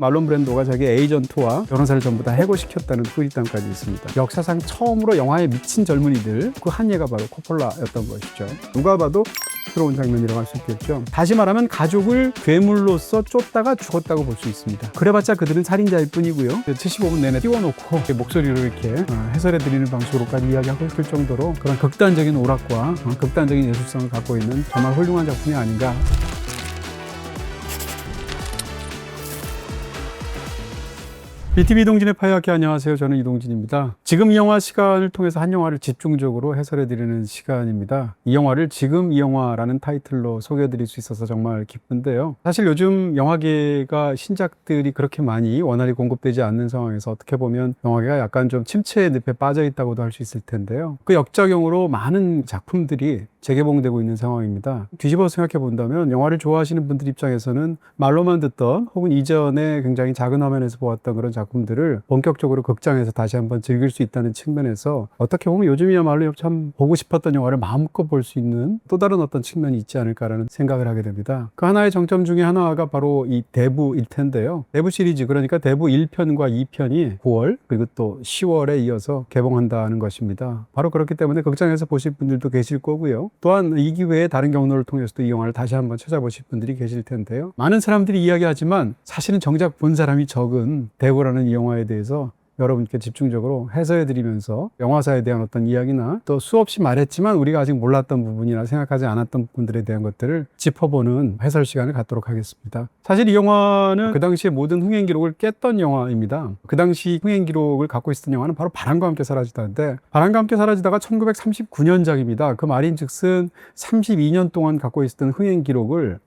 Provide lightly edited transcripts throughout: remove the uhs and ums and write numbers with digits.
말론 브랜도가 자기 에이전트와 변호사를 전부 다 해고시켰다는 후일담까지 있습니다. 역사상 처음으로 영화에 미친 젊은이들, 그 한 예가 바로 코폴라였던 것이죠. 누가 봐도 스러운 장면이라고 할 수 있겠죠. 다시 말하면 가족을 괴물로서 쫓다가 죽었다고 볼 수 있습니다. 그래봤자 그들은 살인자일 뿐이고요. 75분 내내 띄워놓고 목소리로 이렇게 해설해드리는 방식으로까지 이야기하고 있을 정도로 그런 극단적인 오락과 극단적인 예술성을 갖고 있는 정말 훌륭한 작품이 아닌가. BTV 이동진의 파이어키, 안녕하세요. 저는 이동진입니다. 지금 이 영화 시간을 통해서 한 영화를 집중적으로 해설해드리는 시간입니다. 이 영화를 지금 이 영화라는 타이틀로 소개해드릴 수 있어서 정말 기쁜데요. 사실 요즘 영화계가 신작들이 그렇게 많이 원활히 공급되지 않는 상황에서 어떻게 보면 영화계가 약간 좀 침체의 늪에 빠져 있다고도 할 수 있을 텐데요. 그 역작용으로 많은 작품들이 재개봉되고 있는 상황입니다. 뒤집어 생각해 본다면 영화를 좋아하시는 분들 입장에서는 말로만 듣던 혹은 이전에 굉장히 작은 화면에서 보았던 그런 작품들을 본격적으로 극장에서 다시 한번 즐길 수 있다는 측면에서 어떻게 보면 요즘이야말로 참 보고 싶었던 영화를 마음껏 볼 수 있는 또 다른 어떤 측면이 있지 않을까라는 생각을 하게 됩니다. 그 하나의 정점 중에 하나가 바로 이 대부일 텐데요. 대부 시리즈, 그러니까 대부 1편과 2편이 9월 그리고 또 10월에 이어서 개봉한다는 것입니다. 바로 그렇기 때문에 극장에서 보실 분들도 계실 거고요. 또한 이 기회에 다른 경로를 통해서도 이 영화를 다시 한번 찾아보실 분들이 계실 텐데요. 많은 사람들이 이야기하지만 사실은 정작 본 사람이 적은 대부라는 이 영화에 대해서 여러분께 집중적으로 해설해드리면서 영화사에 대한 어떤 이야기나 또 수없이 말했지만 우리가 아직 몰랐던 부분이나 생각하지 않았던 부분들에 대한 것들을 짚어보는 해설 시간을 갖도록 하겠습니다. 사실 이 영화는 그 당시에 모든 흥행 기록을 깼던 영화입니다. 그 당시 흥행 기록을 갖고 있었던 영화는 바로 바람과 함께 사라지다인데, 바람과 함께 사라지다가 1939년작입니다. 그 말인즉슨 32년 동안 갖고 있었던 흥행 기록을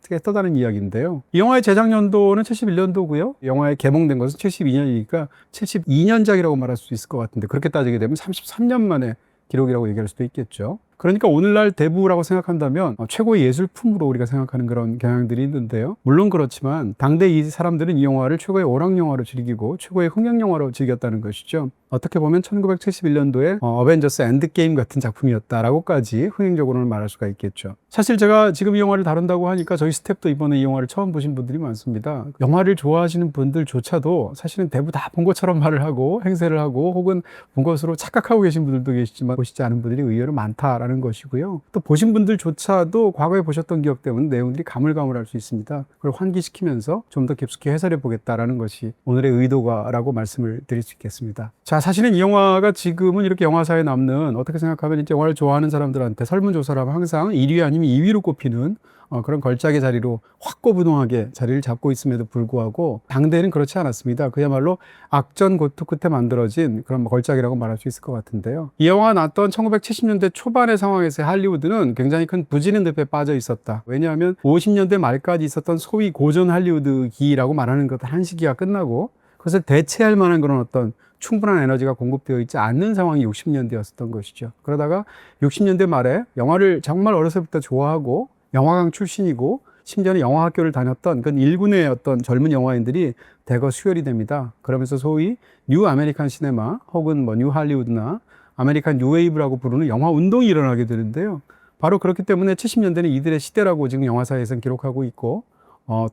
깼다는 이야기인데요. 이 영화의 제작 연도는 71년도고요. 영화에 개봉된 것은 72년이니까 72년작이라고 말할 수 있을 것 같은데, 그렇게 따지게 되면 33년 만에 기록이라고 얘기할 수도 있겠죠. 그러니까 오늘날 대부라고 생각한다면 최고의 예술품으로 우리가 생각하는 그런 경향들이 있는데요. 물론 그렇지만 당대 이 사람들은 이 영화를 최고의 오락영화로 즐기고 최고의 흥행영화로 즐겼다는 것이죠. 어떻게 보면 1971년도에 어벤져스 엔드게임 같은 작품이었다라고까지 흥행적으로는 말할 수가 있겠죠. 사실 제가 지금 이 영화를 다룬다고 하니까 저희 스태프도 이번에 이 영화를 처음 보신 분들이 많습니다. 영화를 좋아하시는 분들조차도 사실은 대부 다 본 것처럼 말을 하고 행세를 하고 혹은 본 것으로 착각하고 계신 분들도 계시지만 보시지 않은 분들이 의외로 많다라는 것이고요. 또 보신 분들조차도 과거에 보셨던 기억 때문에 내용들이 가물가물할 수 있습니다. 그걸 환기시키면서 좀 더 깊숙이 해설해 보겠다라는 것이 오늘의 의도가라고 말씀을 드릴 수 있겠습니다. 자, 사실은 이 영화가 지금은 이렇게 영화사에 남는, 어떻게 생각하면 이제 영화를 좋아하는 사람들한테 설문조사를 하면 항상 1위 아니면 2위로 꼽히는 그런 걸작의 자리로 확고부동하게 자리를 잡고 있음에도 불구하고 당대에는 그렇지 않았습니다. 그야말로 악전고투 끝에 만들어진 그런 걸작이라고 말할 수 있을 것 같은데요. 이 영화가 나왔던 1970년대 초반의 상황에서 할리우드는 굉장히 큰 부진의 늪에 빠져 있었다. 왜냐하면 50년대 말까지 있었던 소위 고전 할리우드기라고 말하는 것 한 시기가 끝나고 그것을 대체할 만한 그런 어떤 충분한 에너지가 공급되어 있지 않는 상황이 60년대였었던 것이죠. 그러다가 60년대 말에 영화를 정말 어려서부터 좋아하고 영화관 출신이고 심지어는 영화학교를 다녔던 그 일군의 어떤 젊은 영화인들이 대거 수혈이 됩니다. 그러면서 소위 뉴 아메리칸 시네마 혹은 뉴 할리우드나 아메리칸 뉴웨이브라고 부르는 영화 운동이 일어나게 되는데요. 바로 그렇기 때문에 70년대는 이들의 시대라고 지금 영화사에서는 기록하고 있고,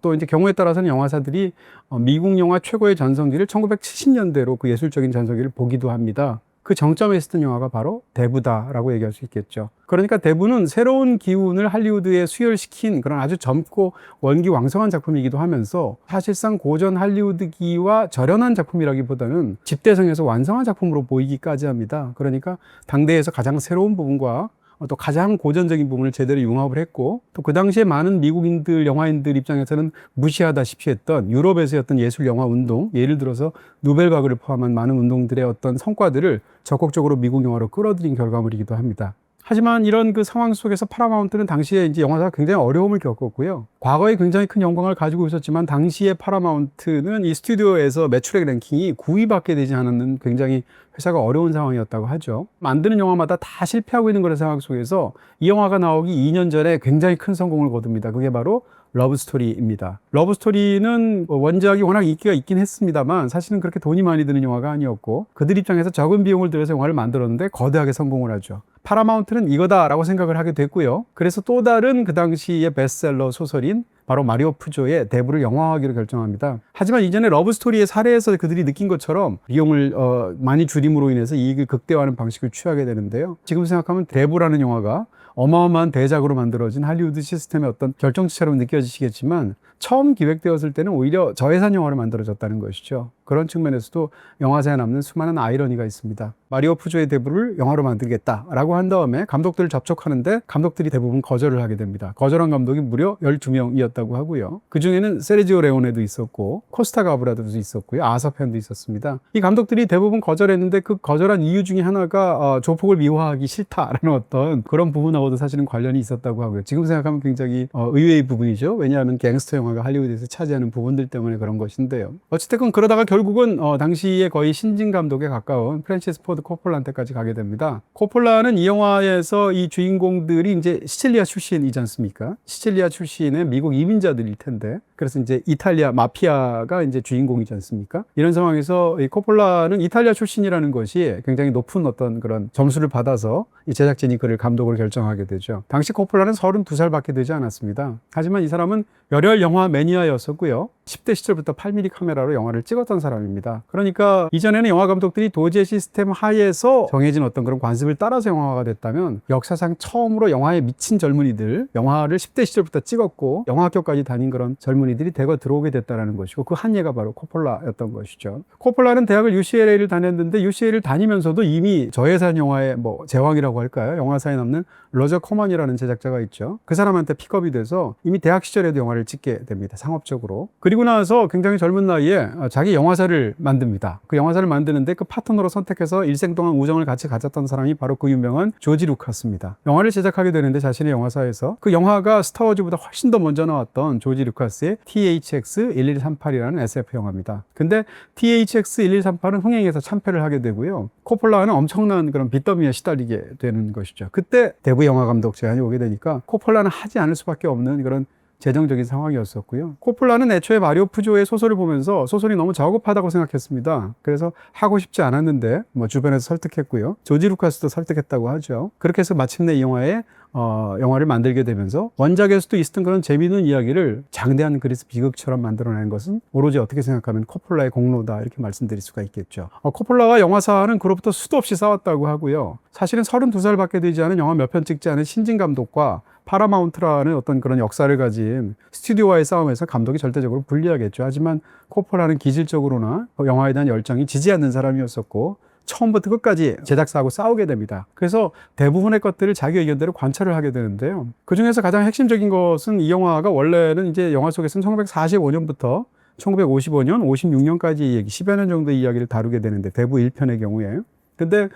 또 이제 경우에 따라서는 영화사들이 미국 영화 최고의 전성기를 1970년대로 그 예술적인 전성기를 보기도 합니다. 그 정점에 있었던 영화가 바로 대부다라고 얘기할 수 있겠죠. 그러니까 대부는 새로운 기운을 할리우드에 수혈시킨 그런 아주 젊고 원기왕성한 작품이기도 하면서 사실상 고전 할리우드기와 절연한 작품이라기보다는 집대성에서 완성한 작품으로 보이기까지 합니다. 그러니까 당대에서 가장 새로운 부분과 또 가장 고전적인 부분을 제대로 융합을 했고, 또 그 당시에 많은 미국인들, 영화인들 입장에서는 무시하다시피 했던 유럽에서의 어떤 예술 영화 운동, 예를 들어서 누벨바그를 포함한 많은 운동들의 어떤 성과들을 적극적으로 미국 영화로 끌어들인 결과물이기도 합니다. 하지만 이런 그 상황 속에서 파라마운트는 당시에 이제 영화사가 굉장히 어려움을 겪었고요. 과거에 굉장히 큰 영광을 가지고 있었지만 당시에 파라마운트는 이 스튜디오에서 매출액 랭킹이 9위밖에 되지 않았는 굉장히 회사가 어려운 상황이었다고 하죠. 만드는 영화마다 다 실패하고 있는 그런 상황 속에서 이 영화가 나오기 2년 전에 굉장히 큰 성공을 거둡니다. 그게 바로 러브스토리입니다. 러브스토리는 원작이 워낙 인기가 있긴 했습니다만 사실은 그렇게 돈이 많이 드는 영화가 아니었고, 그들 입장에서 적은 비용을 들여서 영화를 만들었는데 거대하게 성공을 하죠. 파라마운트는 이거다라고 생각을 하게 됐고요. 그래서 또 다른 그 당시의 베스트셀러 소설인 바로 마리오 푸조의 대부를 영화화하기로 결정합니다. 하지만 이전에 러브스토리의 사례에서 그들이 느낀 것처럼 비용을 많이 줄임으로 인해서 이익을 극대화하는 방식을 취하게 되는데요. 지금 생각하면 대부라는 영화가 어마어마한 대작으로 만들어진 할리우드 시스템의 어떤 결정체처럼 느껴지시겠지만 처음 기획되었을 때는 오히려 저예산 영화를 만들어졌다는 것이죠. 그런 측면에서도 영화사에 남는 수많은 아이러니가 있습니다. 마리오 푸조의 대부를 영화로 만들겠다라고 한 다음에 감독들을 접촉하는데 감독들이 대부분 거절을 하게 됩니다. 거절한 감독이 무려 12명이었다고 하고요. 그중에는 세르지오 레오네도 있었고 코스타 가브라도 있었고요. 아서 펜도 있었습니다. 이 감독들이 대부분 거절했는데 그 거절한 이유 중에 하나가 조폭을 미화하기 싫다라는 어떤 그런 부분하고도 사실은 관련이 있었다고 하고요. 지금 생각하면 굉장히 의외의 부분이죠. 왜냐하면 갱스터 영화가 할리우드에서 차지하는 부분들 때문에 그런 것인데요. 어찌됐건 그러다가 결국은 당시에 거의 신진 감독에 가까운 프랜시스 포드 코폴라한테까지 가게 됩니다. 코폴라는 이 영화에서 이 주인공들이 이제 시칠리아 출신이지 않습니까? 시칠리아 출신의 미국 이민자들일 텐데, 그래서 이제 이탈리아 마피아가 이제 주인공이지 않습니까? 이런 상황에서 이 코폴라는 이탈리아 출신이라는 것이 굉장히 높은 어떤 그런 점수를 받아서 이 제작진이 그를 감독으로 결정하게 되죠. 당시 코폴라는 32살밖에 되지 않았습니다. 하지만 이 사람은 열혈 영화 매니아였었고요. 10대 시절부터 8mm 카메라로 영화를 찍었던 사람입니다. 그러니까 이전에는 영화 감독들이 도제 시스템 하에서 정해진 어떤 그런 관습을 따라서 영화가 됐다면 역사상 처음으로 영화에 미친 젊은이들, 영화를 10대 시절부터 찍었고 영화학교까지 다닌 그런 젊은이들이 대거 들어오게 됐다는 것이고 그 한 예가 바로 코폴라였던 것이죠. 코폴라는 대학을 UCLA를 다녔는데 UCLA를 다니면서도 이미 저예산 영화의 제왕이라고 할까요? 영화사에 남는 로저 코먼이라는 제작자가 있죠. 그 사람한테 픽업이 돼서 이미 대학 시절에도 영화를 찍게 됩니다. 상업적으로. 그리고 나서 굉장히 젊은 나이에 자기 영화사를 만듭니다. 그 영화사를 만드는데 그 파트너로 선택해서 일생 동안 우정을 같이 가졌던 사람이 바로 그 유명한 조지 루카스입니다. 영화를 제작하게 되는데 자신의 영화사에서 그 영화가 스타워즈보다 훨씬 더 먼저 나왔던 조지 루카스의 THX-1138이라는 SF 영화입니다. 근데 THX-1138은 흥행에서 참패를 하게 되고요. 코폴라는 엄청난 그런 빚더미에 시달리게 되는 것이죠. 그때 대부 영화 감독 제안이 오게 되니까 코폴라는 하지 않을 수밖에 없는 그런 재정적인 상황이었었고요. 코폴라는 애초에 마리오 푸조의 소설을 보면서 소설이 너무 저급하다고 생각했습니다. 그래서 하고 싶지 않았는데 주변에서 설득했고요. 조지 루카스도 설득했다고 하죠. 그렇게 해서 마침내 이 영화를 만들게 되면서 원작에서도 있었던 그런 재미있는 이야기를 장대한 그리스 비극처럼 만들어낸 것은 오로지 어떻게 생각하면 코폴라의 공로다 이렇게 말씀드릴 수가 있겠죠. 코폴라와 영화사는 그로부터 수도 없이 싸웠다고 하고요. 사실은 32살밖에 되지 않은 영화 몇 편 찍지 않은 신진 감독과 파라마운트라는 어떤 그런 역사를 가진 스튜디오와의 싸움에서 감독이 절대적으로 불리하겠죠. 하지만 코폴라는 기질적으로나 영화에 대한 열정이 지지 않는 사람이었었고 처음부터 끝까지 제작사하고 싸우게 됩니다. 그래서 대부분의 것들을 자기 의견대로 관찰을 하게 되는데요. 그 중에서 가장 핵심적인 것은 이 영화가 원래는 이제 영화 속에서는 1945년부터 1955년, 56년까지 얘기, 10여 년 정도의 이야기를 다루게 되는데 대부 1편의 경우에. 근데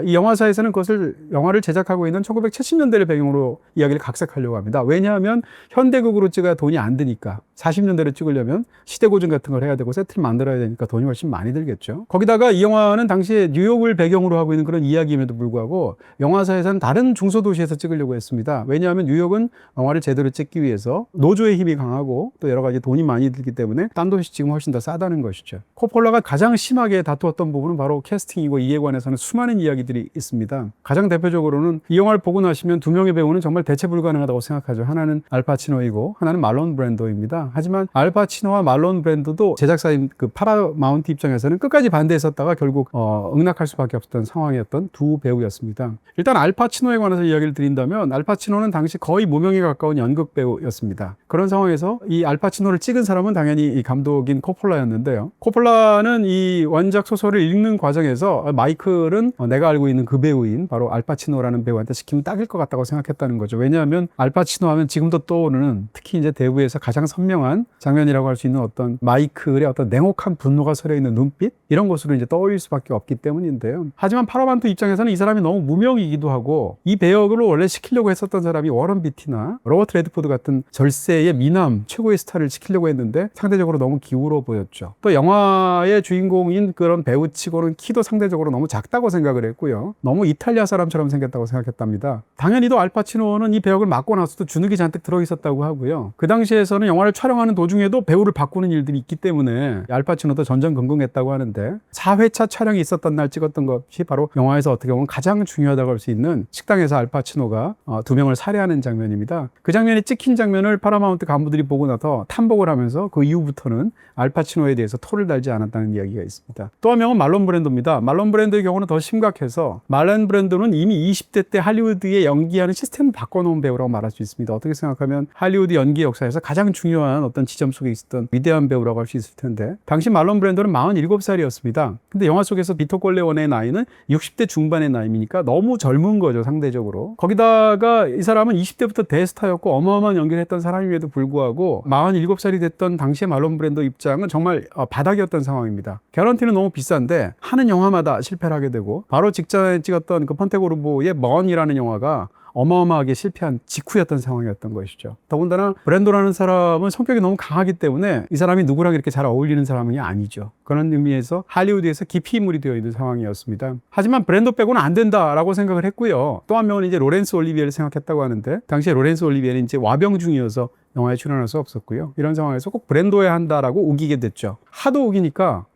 이 영화사에서는 그것을 영화를 제작하고 있는 1970년대를 배경으로 이야기를 각색하려고 합니다. 왜냐하면 현대극으로 찍어야 돈이 안 드니까 40년대를 찍으려면 시대고증 같은 걸 해야 되고 세트를 만들어야 되니까 돈이 훨씬 많이 들겠죠. 거기다가 이 영화는 당시에 뉴욕을 배경으로 하고 있는 그런 이야기임에도 불구하고 영화사에서는 다른 중소도시에서 찍으려고 했습니다. 왜냐하면 뉴욕은 영화를 제대로 찍기 위해서 노조의 힘이 강하고 또 여러 가지 돈이 많이 들기 때문에 딴 도시 지금 훨씬 더 싸다는 것이죠. 코폴라가 가장 심하게 다투었던 부분은 바로 캐스팅이고 이에 관해서는 수많은 이야기들이 있습니다. 가장 대표적으로는 이 영화를 보고 나시면 두 명의 배우는 정말 대체 불가능하다고 생각하죠. 하나는 알파치노이고 하나는 말론 브랜도입니다. 하지만 알파치노와 말론 브랜도도 제작사인 그 파라마운트 입장에서는 끝까지 반대했었다가 결국 응낙할 수밖에 없었던 상황이었던 두 배우였습니다. 일단 알파치노에 관해서 이야기를 드린다면 알파치노는 당시 거의 무명에 가까운 연극 배우였습니다. 그런 상황에서 이 알파치노를 찍은 사람은 당연히 이 감독인 코폴라였는데요. 코폴라는 이 원작 소설을 읽는 과정에서 마이클은 내가 알고 있는 그 배우인 바로 알파치노라는 배우한테 시키면 딱일 것 같다고 생각했다는 거죠. 왜냐하면 알파치노 하면 지금도 떠오르는 특히 이제 대부에서 가장 선명한 장면이라고 할 수 있는 어떤 마이클의 어떤 냉혹한 분노가 서려 있는 눈빛 이런 것으로 이제 떠올릴 수밖에 없기 때문인데요. 하지만 파라마운트 입장에서는 이 사람이 너무 무명이기도 하고 이 배역을 원래 시키려고 했었던 사람이 워런 비티나 로버트 레드포드 같은 절세의 미남 최고의 스타를 시키려고 했는데 상대적으로 너무 기울어 보였죠. 또 영화의 주인공인 그런 배우치고는 키도 상대적으로 너무 작다고 생각을 했고요. 너무 이탈리아 사람처럼 생겼다고 생각했답니다. 당연히도 알파치노는 이 배역을 맡고 나서도 주눅이 잔뜩 들어있었다고 하고요. 그 당시에서는 영화를 촬영하는 도중에도 배우를 바꾸는 일들이 있기 때문에 알파치노도 전전긍긍했다고 하는데 4회차 촬영이 있었던 날 찍었던 것이 바로 영화에서 어떻게 보면 가장 중요하다고 할 수 있는 식당에서 알파치노가 2명을 살해하는 장면입니다. 그 장면이 찍힌 장면을 파라마운트 간부들이 보고 나서 탐복을 하면서 그 이후부터는 알파치노에 대해서 토를 달지 않았다는 이야기가 있습니다. 또 한 명은 말론 브랜도입니다. 말론 브랜도의 경우는 더 심각해서 말론 브랜도는 이미 20대 때 할리우드에 연기하는 시스템을 바꿔놓은 배우라고 말할 수 있습니다. 어떻게 생각하면 할리우드 연기 역사에서 가장 중요한 어떤 지점 속에 있었던 위대한 배우라고 할 수 있을 텐데 당시 말론 브랜도는 47살이었습니다. 근데 영화 속에서 비토 콜레오네의 나이는 60대 중반의 나이니까 너무 젊은 거죠, 상대적으로. 거기다가 이 사람은 20대부터 대스타였고 어마어마한 연기를 했던 사람임에도 불구하고 47살이 됐던 당시의 말론 브랜도 입장은 정말 바닥이었던 상황입니다. 개런티는 너무 비싼데 하는 영화마다 실패를 하게 되고 바로 직전에 찍었던 그 폰테고르보의 먼이라는 영화가 어마어마하게 실패한 직후였던 상황이었던 것이죠. 더군다나 브랜도라는 사람은 성격이 너무 강하기 때문에 이 사람이 누구랑 이렇게 잘 어울리는 사람이 아니죠. 그런 의미에서 할리우드에서 깊이 인물이 되어 있는 상황이었습니다. 하지만 브랜도 빼고는 안 된다라고 생각을 했고요. 또 한 명은 이제 로렌스 올리비에를 생각했다고 하는데 당시에 로렌스 올리비에는 이제 와병 중이어서 영화에 출연할 수 없었고요. 이런 상황에서 꼭 브랜도여야 한다라고 우기게 됐죠. 하도 우기니까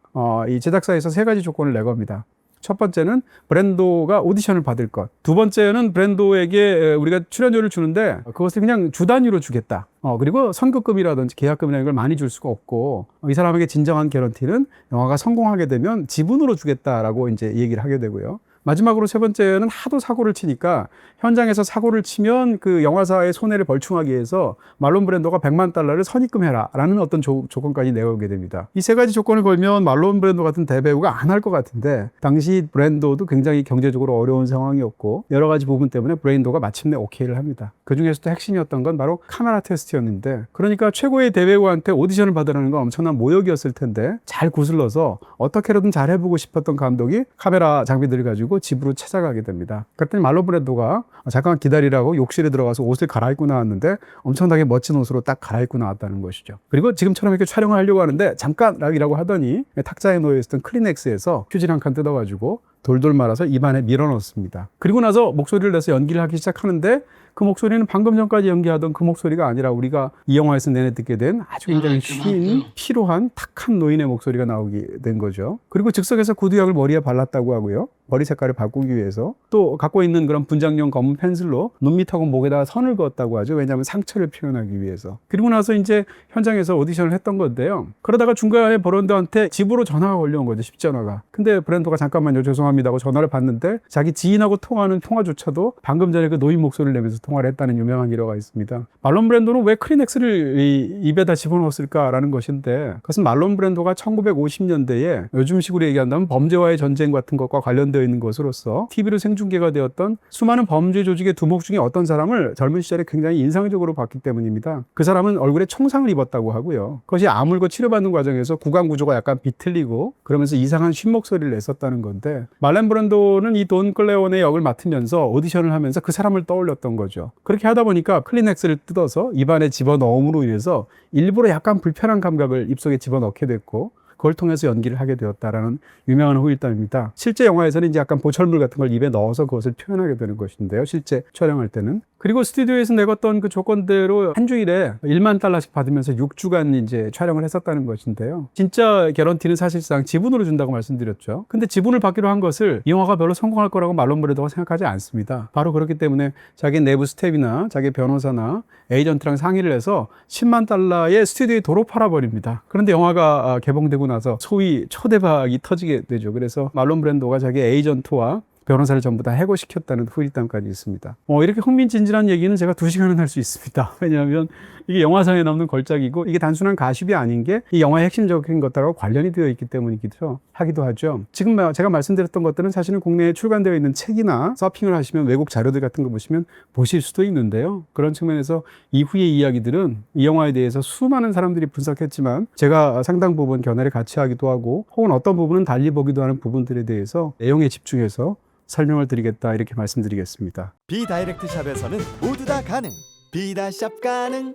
이 제작사에서 3가지 조건을 내겁니다. 첫 번째는 브랜도가 오디션을 받을 것. 두 번째는 브랜도에게 우리가 출연료를 주는데 그것을 그냥 주 단위로 주겠다. 그리고 선급금이라든지 계약금이라는 걸 많이 줄 수가 없고 이 사람에게 진정한 개런티는 영화가 성공하게 되면 지분으로 주겠다라고 이제 얘기를 하게 되고요. 마지막으로 세 번째는 하도 사고를 치니까 현장에서 사고를 치면 그 영화사의 손해를 벌충하기 위해서 말론 브랜도가 $100만 선입금해라 라는 어떤 조건까지 내오게 됩니다. 이 3가지 조건을 걸면 말론 브랜도 같은 대배우가 안 할 것 같은데 당시 브랜도도 굉장히 경제적으로 어려운 상황이었고 여러 가지 부분 때문에 브랜도가 마침내 오케이를 합니다. 그 중에서도 핵심이었던 건 바로 카메라 테스트였는데 그러니까 최고의 대배우한테 오디션을 받으라는 건 엄청난 모욕이었을 텐데 잘 구슬러서 어떻게든 잘 해보고 싶었던 감독이 카메라 장비들을 가지고 집으로 찾아가게 됩니다. 그랬더니 말론 브랜도가 잠깐 기다리라고 욕실에 들어가서 옷을 갈아입고 나왔는데 엄청나게 멋진 옷으로 딱 갈아입고 나왔다는 것이죠. 그리고 지금처럼 이렇게 촬영을 하려고 하는데 잠깐이라고 하더니 탁자에 놓여있었던 클리넥스에서 휴지를 한 칸 뜯어가지고 돌돌 말아서 입안에 밀어 넣습니다. 그리고 나서 목소리를 내서 연기를 하기 시작하는데 그 목소리는 방금 전까지 연기하던 그 목소리가 아니라 우리가 이 영화에서 내내 듣게 된 아주 굉장히 쉰, 피로한, 탁한 노인의 목소리가 나오게 된 거죠. 그리고 즉석에서 구두약을 머리에 발랐다고 하고요. 머리 색깔을 바꾸기 위해서 또 갖고 있는 그런 분장용 검은 펜슬로 눈 밑하고 목에다가 선을 그었다고 하죠. 왜냐하면 상처를 표현하기 위해서. 그리고 나서 이제 현장에서 오디션을 했던 건데요. 그러다가 중간에 브랜도한테 집으로 전화가 걸려온 거죠. 10전화가. 근데 브랜도가 잠깐만요, 죄송합니다 하고 전화를 받는데 자기 지인하고 통화하는 통화조차도 방금 전에 그 노인 목소리를 내면서 통화를 했다는 유명한 일화가 있습니다. 말론 브랜도는 왜 크리넥스를 입에다 집어넣었을까라는 것인데 그것은 말론 브랜도가 1950년대에 요즘식으로 얘기한다면 범죄와의 전쟁 같은 것과 관련되어 있는 것으로서 TV로 생중계가 되었던 수많은 범죄 조직의 두목 중에 어떤 사람을 젊은 시절에 굉장히 인상적으로 봤기 때문입니다. 그 사람은 얼굴에 총상을 입었다고 하고요. 그것이 아물고 치료받는 과정에서 구강 구조가 약간 비틀리고 그러면서 이상한 쉰 목소리를 냈었다는 건데 말론 브랜도는 이 돈 클레온의 역을 맡으면서 오디션을 하면서 그 사람을 떠올렸던 거죠. 그렇게 하다 보니까 클리넥스를 뜯어서 입안에 집어넣음으로 인해서 일부러 약간 불편한 감각을 입속에 집어넣게 됐고 그걸 통해서 연기를 하게 되었다라는 유명한 후일담입니다. 실제 영화에서는 이제 약간 보철물 같은 걸 입에 넣어서 그것을 표현하게 되는 것인데요. 실제 촬영할 때는. 그리고 스튜디오에서 내었던 그 조건대로 한 주일에 $10,000씩 받으면서 6주간 이제 촬영을 했었다는 것인데요. 진짜 개런티는 사실상 지분으로 준다고 말씀드렸죠. 근데 지분을 받기로 한 것을 이 영화가 별로 성공할 거라고 말론 브랜도가 생각하지 않습니다. 바로 그렇기 때문에 자기 내부 스텝이나 자기 변호사나 에이전트랑 상의를 해서 $100,000의 스튜디오에 도로 팔아버립니다. 그런데 영화가 개봉되고 나서 소위 초대박이 터지게 되죠. 그래서 말론 브랜도가 자기 에이전트와 변호사를 전부 다 해고시켰다는 후일담까지 있습니다. 이렇게 흥미진진한 얘기는 제가 2시간은 할 수 있습니다. 왜냐하면 이게 영화상에 남는 걸작이고 이게 단순한 가십이 아닌 게 이 영화의 핵심적인 것들하고 관련이 되어 있기 때문이기도 하죠. 지금 제가 말씀드렸던 것들은 사실은 국내에 출간되어 있는 책이나 서핑을 하시면 외국 자료들 같은 거 보시면 보실 수도 있는데요. 그런 측면에서 이후의 이야기들은 이 영화에 대해서 수많은 사람들이 분석했지만 제가 상당 부분 견해를 같이 하기도 하고 혹은 어떤 부분은 달리 보기도 하는 부분들에 대해서 내용에 집중해서 설명을 드리겠다 이렇게 말씀드리겠습니다. 비다이렉트 샵에서는 모두 다 가능. 비다샵 가능.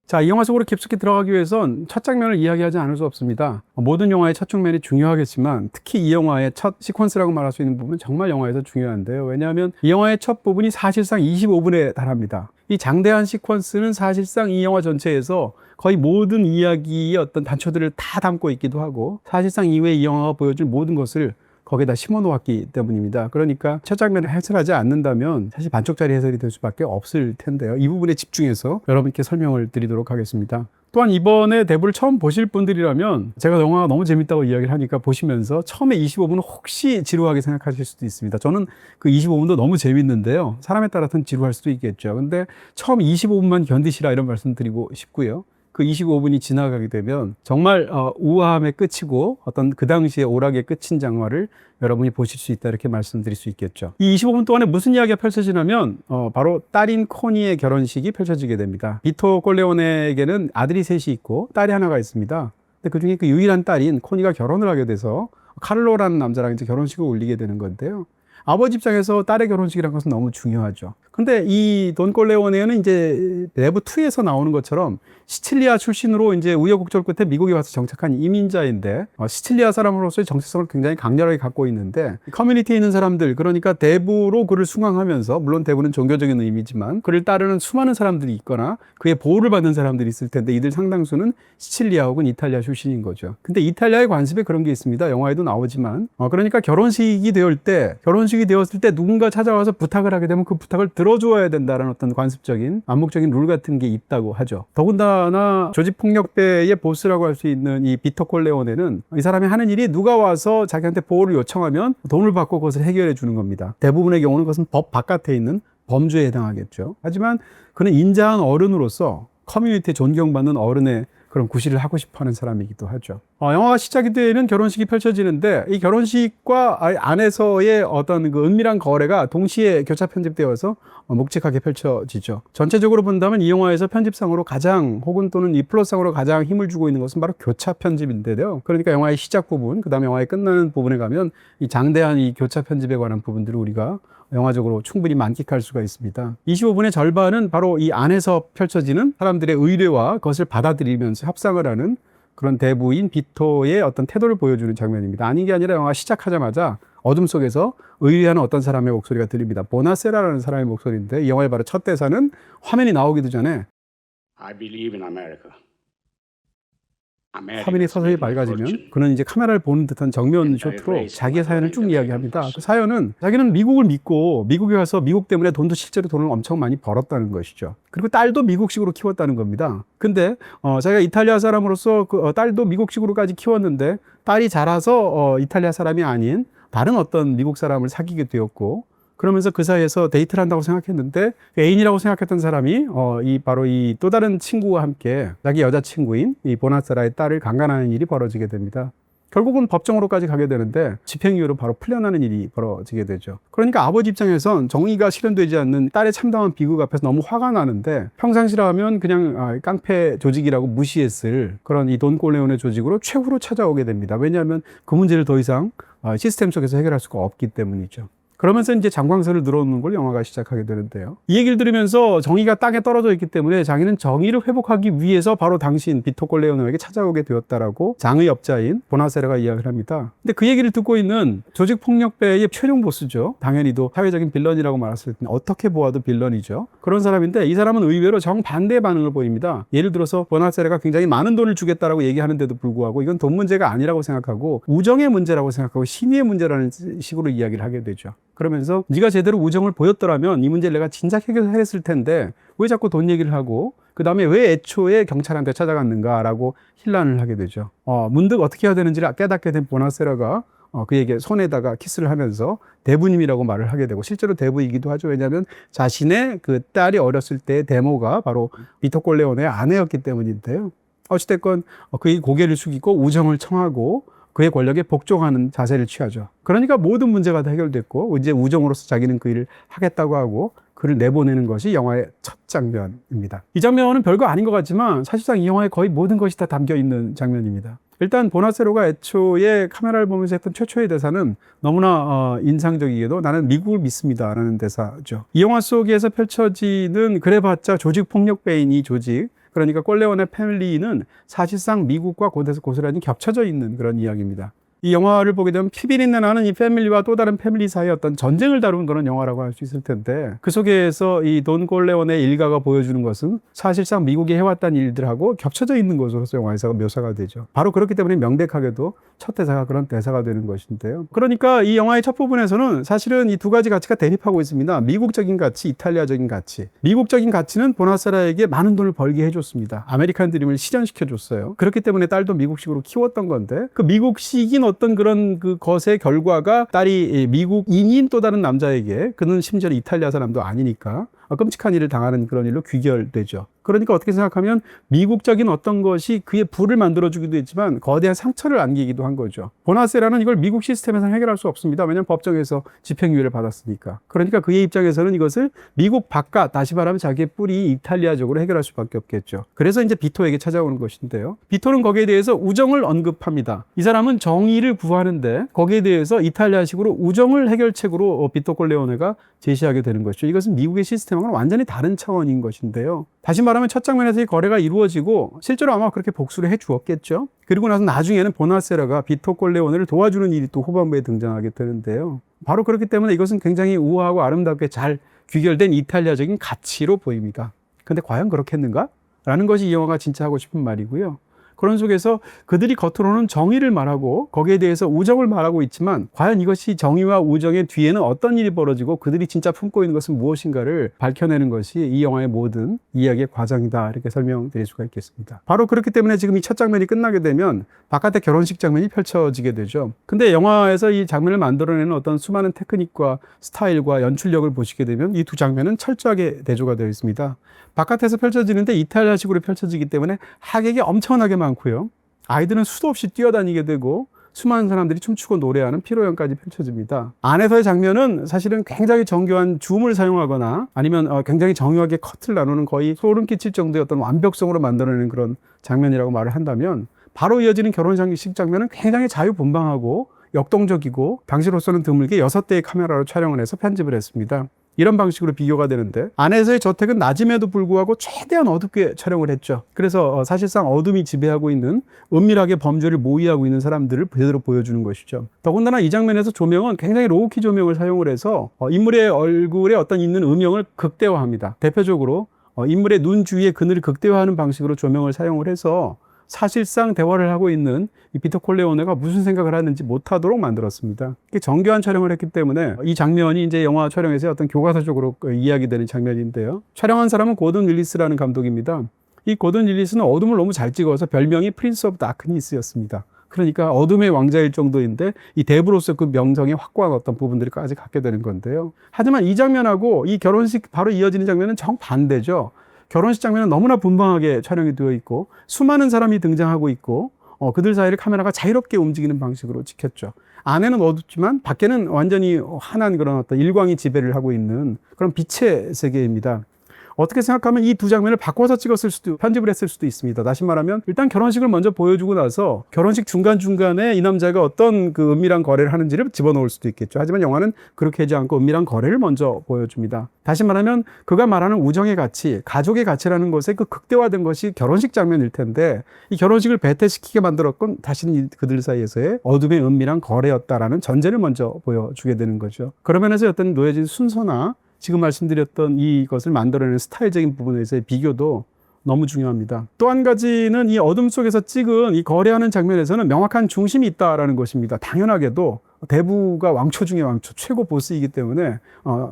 자, 이 영화 속으로 깊숙이 들어가기 위해선 첫 장면을 이야기하지 않을 수 없습니다. 모든 영화의 첫 장면이 중요하겠지만 특히 이 영화의 첫 시퀀스라고 말할 수 있는 부분은 정말 영화에서 중요한데요. 왜냐하면 이 영화의 첫 부분이 사실상 25분에 달합니다. 이 장대한 시퀀스는 사실상 이 영화 전체에서 거의 모든 이야기의 어떤 단초들을 다 담고 있기도 하고 사실상 이후에 이 영화가 보여줄 모든 것을 거기에다 심어 놓았기 때문입니다. 그러니까 첫 장면을 해설하지 않는다면 사실 반쪽짜리 해설이 될 수밖에 없을 텐데요. 이 부분에 집중해서 여러분께 설명을 드리도록 하겠습니다. 또한 이번에 대부를 처음 보실 분들이라면 제가 영화가 너무 재밌다고 이야기를 하니까 보시면서 처음에 25분은 혹시 지루하게 생각하실 수도 있습니다. 저는 그 25분도 너무 재밌는데요. 사람에 따라서는 지루할 수도 있겠죠. 근데 처음 25분만 견디시라 이런 말씀 드리고 싶고요. 그 25분이 지나가게 되면 정말 우아함의 끝이고 어떤 그 당시에 오락의 끝인 장화를 여러분이 보실 수 있다 이렇게 말씀드릴 수 있겠죠. 이 25분 동안에 무슨 이야기가 펼쳐지냐면 바로 딸인 코니의 결혼식이 펼쳐지게 됩니다. 비토 콜레오네에게는 아들이 셋이 있고 딸이 하나가 있습니다. 근데 그중에 그 유일한 딸인 코니가 결혼을 하게 돼서 카를로라는 남자랑 이제 결혼식을 올리게 되는 건데요. 아버지 입장에서 딸의 결혼식이라는 것은 너무 중요하죠. 근데 이 돈 콜레오네는 이제 내부 2에서 나오는 것처럼 시칠리아 출신으로 이제 우여곡절 끝에 미국에 와서 정착한 이민자인데 시칠리아 사람으로서의 정체성을 굉장히 강렬하게 갖고 있는데 커뮤니티에 있는 사람들 그러니까 대부로 그를 숭앙하면서 물론 대부는 종교적인 의미지만 그를 따르는 수많은 사람들이 있거나 그의 보호를 받는 사람들이 있을 텐데 이들 상당수는 시칠리아 혹은 이탈리아 출신인 거죠. 근데 이탈리아의 관습에 그런 게 있습니다. 영화에도 나오지만 그러니까 결혼식이 되었을 때 누군가 찾아와서 부탁을 하게 되면 그 부탁을 들어줘야 된다는 어떤 관습적인 암묵적인 룰 같은 게 있다고 하죠. 더군다나 조직폭력배의 보스라고 할 수 있는 이 비토 콜레오네는 이 사람이 하는 일이 누가 와서 자기한테 보호를 요청하면 돈을 받고 그것을 해결해 주는 겁니다. 대부분의 경우는 그것은 법 바깥에 있는 범죄에 해당하겠죠. 하지만 그는 인자한 어른으로서 커뮤니티에 존경받는 어른의 그런 구실을 하고 싶어 하는 사람이기도 하죠. 영화가 시작이 되는 결혼식이 펼쳐지는데 이 결혼식과 안에서의 어떤 그 은밀한 거래가 동시에 교차 편집되어서 묵직하게 펼쳐지죠. 전체적으로 본다면 이 영화에서 편집상으로 가장 혹은 또는 이 플롯상으로 가장 힘을 주고 있는 것은 바로 교차 편집인데요. 그러니까 영화의 시작 부분, 그 다음에 영화의 끝나는 부분에 가면 이 장대한 이 교차 편집에 관한 부분들을 우리가 영화적으로 충분히 만끽할 수가 있습니다. 25분의 절반은 바로 이 안에서 펼쳐지는 사람들의 의뢰와 그것을 받아들이면서 협상을 하는 그런 대부인 비토의 어떤 태도를 보여주는 장면입니다. 아닌 게 아니라 영화 시작하자마자 어둠 속에서 의뢰하는 어떤 사람의 목소리가 들립니다. 보나세라라는 사람의 목소리인데 이 영화의 바로 첫 대사는 화면이 나오기도 전에 I believe in America. 화면이 서서히 맑아지면 그는 이제 카메라를 보는 듯한 정면 쇼트로 자기의 사연을 쭉 이야기합니다. 그 사연은 자기는 미국을 믿고 미국에 가서 미국 때문에 실제로 돈을 엄청 많이 벌었다는 것이죠. 그리고 딸도 미국식으로 키웠다는 겁니다. 근데 자기가 이탈리아 사람으로서 그 딸도 미국식으로까지 키웠는데 딸이 자라서 이탈리아 사람이 아닌 다른 어떤 미국 사람을 사귀게 되었고 그러면서 그 사이에서 데이트를 한다고 생각했는데 애인이라고 생각했던 사람이 바로 이 또 다른 친구와 함께 자기 여자친구인 이 보나세라의 딸을 강간하는 일이 벌어지게 됩니다. 결국은 법정으로까지 가게 되는데 집행유예로 바로 풀려나는 일이 벌어지게 되죠. 그러니까 아버지 입장에선 정의가 실현되지 않는 딸의 참담한 비극 앞에서 너무 화가 나는데 평상시라면 그냥 깡패 조직이라고 무시했을 그런 이 돈 콜레오네 조직으로 최후로 찾아오게 됩니다. 왜냐하면 그 문제를 더 이상 시스템 속에서 해결할 수가 없기 때문이죠. 그러면서 이제 장광설을 늘어놓는 걸 영화가 시작하게 되는데요. 이 얘기를 들으면서 정의가 땅에 떨어져 있기 때문에 자기는 정의를 회복하기 위해서 바로 당신 비토 콜레오네에게 찾아오게 되었다라고 장의업자인 보나세라가 이야기를 합니다. 근데 그 얘기를 듣고 있는 조직폭력배의 최종 보스죠. 당연히도 사회적인 빌런이라고 말했을 때 어떻게 보아도 빌런이죠. 그런 사람인데 이 사람은 의외로 정반대의 반응을 보입니다. 예를 들어서 보나세라가 굉장히 많은 돈을 주겠다라고 얘기하는데도 불구하고 이건 돈 문제가 아니라고 생각하고 우정의 문제라고 생각하고 신의의 문제라는 식으로 이야기를 하게 되죠. 그러면서 네가 제대로 우정을 보였더라면 이 문제를 내가 진작 해결했을 텐데 왜 자꾸 돈 얘기를 하고 그 다음에 왜 애초에 경찰한테 찾아갔는가라고 힐난을 하게 되죠. 문득 어떻게 해야 되는지를 깨닫게 된 보나세라가 그에게 손에다가 키스를 하면서 대부님이라고 말을 하게 되고 실제로 대부이기도 하죠. 왜냐하면 자신의 그 딸이 어렸을 때의 데모가 바로 비토 콜레오네의 아내였기 때문인데요. 어찌됐건 그의 고개를 숙이고 우정을 청하고 그의 권력에 복종하는 자세를 취하죠. 그러니까 모든 문제가 다 해결됐고 이제 우정으로서 자기는 그 일을 하겠다고 하고 그를 내보내는 것이 영화의 첫 장면입니다. 이 장면은 별거 아닌 것 같지만 사실상 이 영화의 거의 모든 것이 다 담겨 있는 장면입니다. 일단 보나세로가 애초에 카메라를 보면서 했던 최초의 대사는 너무나 인상적이게도 나는 미국을 믿습니다 라는 대사죠. 이 영화 속에서 펼쳐지는 그래봤자 조직폭력배인 이 조직 그러니까 콜레오네 패밀리는 사실상 미국과 고스란히 겹쳐져 있는 그런 이야기입니다. 이 영화를 보게 되면 피비린내 나는 이 패밀리와 또 다른 패밀리 사이의 어떤 전쟁을 다룬 그런 영화라고 할 수 있을 텐데, 그 속에서 이 돈 콜레오네 일가가 보여주는 것은 사실상 미국이 해왔다는 일들하고 겹쳐져 있는 것으로서 영화에서 묘사가 되죠. 바로 그렇기 때문에 명백하게도 첫 대사가 그런 대사가 되는 것인데요. 그러니까 이 영화의 첫 부분에서는 사실은 이 두 가지 가치가 대립하고 있습니다. 미국적인 가치, 이탈리아적인 가치. 미국적인 가치는 보나세라에게 많은 돈을 벌게 해줬습니다. 아메리칸 드림을 실현시켜줬어요. 그렇기 때문에 딸도 미국식으로 키웠던 건데, 그 미국식인 어떤 그런 그 것의 결과가 딸이 미국인인 또 다른 남자에게, 그는 심지어 이탈리아 사람도 아니니까 끔찍한 일을 당하는 그런 일로 귀결되죠. 그러니까 어떻게 생각하면 미국적인 어떤 것이 그의 부를 만들어주기도 했지만 거대한 상처를 안기기도 한 거죠. 보나세라는 이걸 미국 시스템에서 해결할 수 없습니다. 왜냐하면 법정에서 집행유예를 받았으니까. 그러니까 그의 입장에서는 이것을 미국 바깥, 다시 말하면 자기의 뿌리 이탈리아적으로 해결할 수밖에 없겠죠. 그래서 이제 비토에게 찾아오는 것인데요. 비토는 거기에 대해서 우정을 언급합니다. 이 사람은 정의를 구하는데 거기에 대해서 이탈리아식으로 우정을 해결책으로 비토 콜레오네가 제시하게 되는 것이죠. 이것은 미국의 시스템하고는 완전히 다른 차원인 것인데요. 다시 말하면 첫 장면에서 이 거래가 이루어지고 실제로 아마 그렇게 복수를 해 주었겠죠. 그리고 나서 나중에는 보나세라가 비토 콜레오네를 도와주는 일이 또 후반부에 등장하게 되는데요. 바로 그렇기 때문에 이것은 굉장히 우아하고 아름답게 잘 귀결된 이탈리아적인 가치로 보입니다. 근데 과연 그렇겠는가? 라는 것이 이 영화가 진짜 하고 싶은 말이고요. 그런 속에서 그들이 겉으로는 정의를 말하고 거기에 대해서 우정을 말하고 있지만 과연 이것이 정의와 우정의 뒤에는 어떤 일이 벌어지고 그들이 진짜 품고 있는 것은 무엇인가를 밝혀내는 것이 이 영화의 모든 이야기의 과정이다, 이렇게 설명드릴 수가 있겠습니다. 바로 그렇기 때문에 지금 이 첫 장면이 끝나게 되면 바깥에 결혼식 장면이 펼쳐지게 되죠. 근데 영화에서 이 장면을 만들어내는 어떤 수많은 테크닉과 스타일과 연출력을 보시게 되면 이 두 장면은 철저하게 대조가 되어 있습니다. 바깥에서 펼쳐지는데 이탈리아식으로 펼쳐지기 때문에 하객이 엄청나게 많고요. 아이들은 수도 없이 뛰어다니게 되고 수많은 사람들이 춤추고 노래하는 피로연까지 펼쳐집니다. 안에서의 장면은 사실은 굉장히 정교한 줌을 사용하거나 아니면 굉장히 정교하게 컷을 나누는 거의 소름 끼칠 정도의 어떤 완벽성으로 만들어내는 그런 장면이라고 말을 한다면, 바로 이어지는 결혼식 장면은 굉장히 자유분방하고 역동적이고 당시로서는 드물게 6대의 카메라로 촬영을 해서 편집을 했습니다. 이런 방식으로 비교가 되는데, 안에서의 저택은 낮임에도 불구하고 최대한 어둡게 촬영을 했죠. 그래서 사실상 어둠이 지배하고 있는, 은밀하게 범죄를 모의하고 있는 사람들을 제대로 보여주는 것이죠. 더군다나 이 장면에서 조명은 굉장히 로우키 조명을 사용을 해서 인물의 얼굴에 어떤 있는 음영을 극대화합니다. 대표적으로 인물의 눈 주위의 그늘을 극대화하는 방식으로 조명을 사용을 해서 사실상 대화를 하고 있는 이 비토 콜레오네가 무슨 생각을 하는지 못하도록 만들었습니다. 정교한 촬영을 했기 때문에 이 장면이 이제 영화 촬영에서 어떤 교과서적으로 이야기되는 장면인데요. 촬영한 사람은 고든 윌리스라는 감독입니다. 이 고든 윌리스는 어둠을 너무 잘 찍어서 별명이 프린스 오브 다크니스였습니다. 그러니까 어둠의 왕자일 정도인데 이 대부로서 그 명성에 확고한 어떤 부분들까지 갖게 되는 건데요. 하지만 이 장면하고 이 결혼식 바로 이어지는 장면은 정반대죠. 결혼식 장면은 너무나 분방하게 촬영이 되어 있고 수많은 사람이 등장하고 있고 그들 사이를 카메라가 자유롭게 움직이는 방식으로 찍혔죠. 안에는 어둡지만 밖에는 완전히 환한 그런 어떤 일광이 지배를 하고 있는 그런 빛의 세계입니다. 어떻게 생각하면 이 두 장면을 바꿔서 찍었을 수도, 편집을 했을 수도 있습니다. 다시 말하면 일단 결혼식을 먼저 보여주고 나서 결혼식 중간중간에 이 남자가 어떤 그 은밀한 거래를 하는지를 집어넣을 수도 있겠죠. 하지만 영화는 그렇게 하지 않고 은밀한 거래를 먼저 보여줍니다. 다시 말하면 그가 말하는 우정의 가치, 가족의 가치라는 것에 그 극대화된 것이 결혼식 장면일 텐데, 이 결혼식을 배태시키게 만들었건 다시는 그들 사이에서의 어둠의 은밀한 거래였다라는 전제를 먼저 보여주게 되는 거죠. 그런 면에서 어떤 놓여진 순서나 지금 말씀드렸던 이것을 만들어내는 스타일적인 부분에서의 비교도 너무 중요합니다. 또 한 가지는 이 어둠 속에서 찍은 이 거래하는 장면에서는 명확한 중심이 있다라는 것입니다. 당연하게도 대부가 왕초 중에 왕초, 최고 보스이기 때문에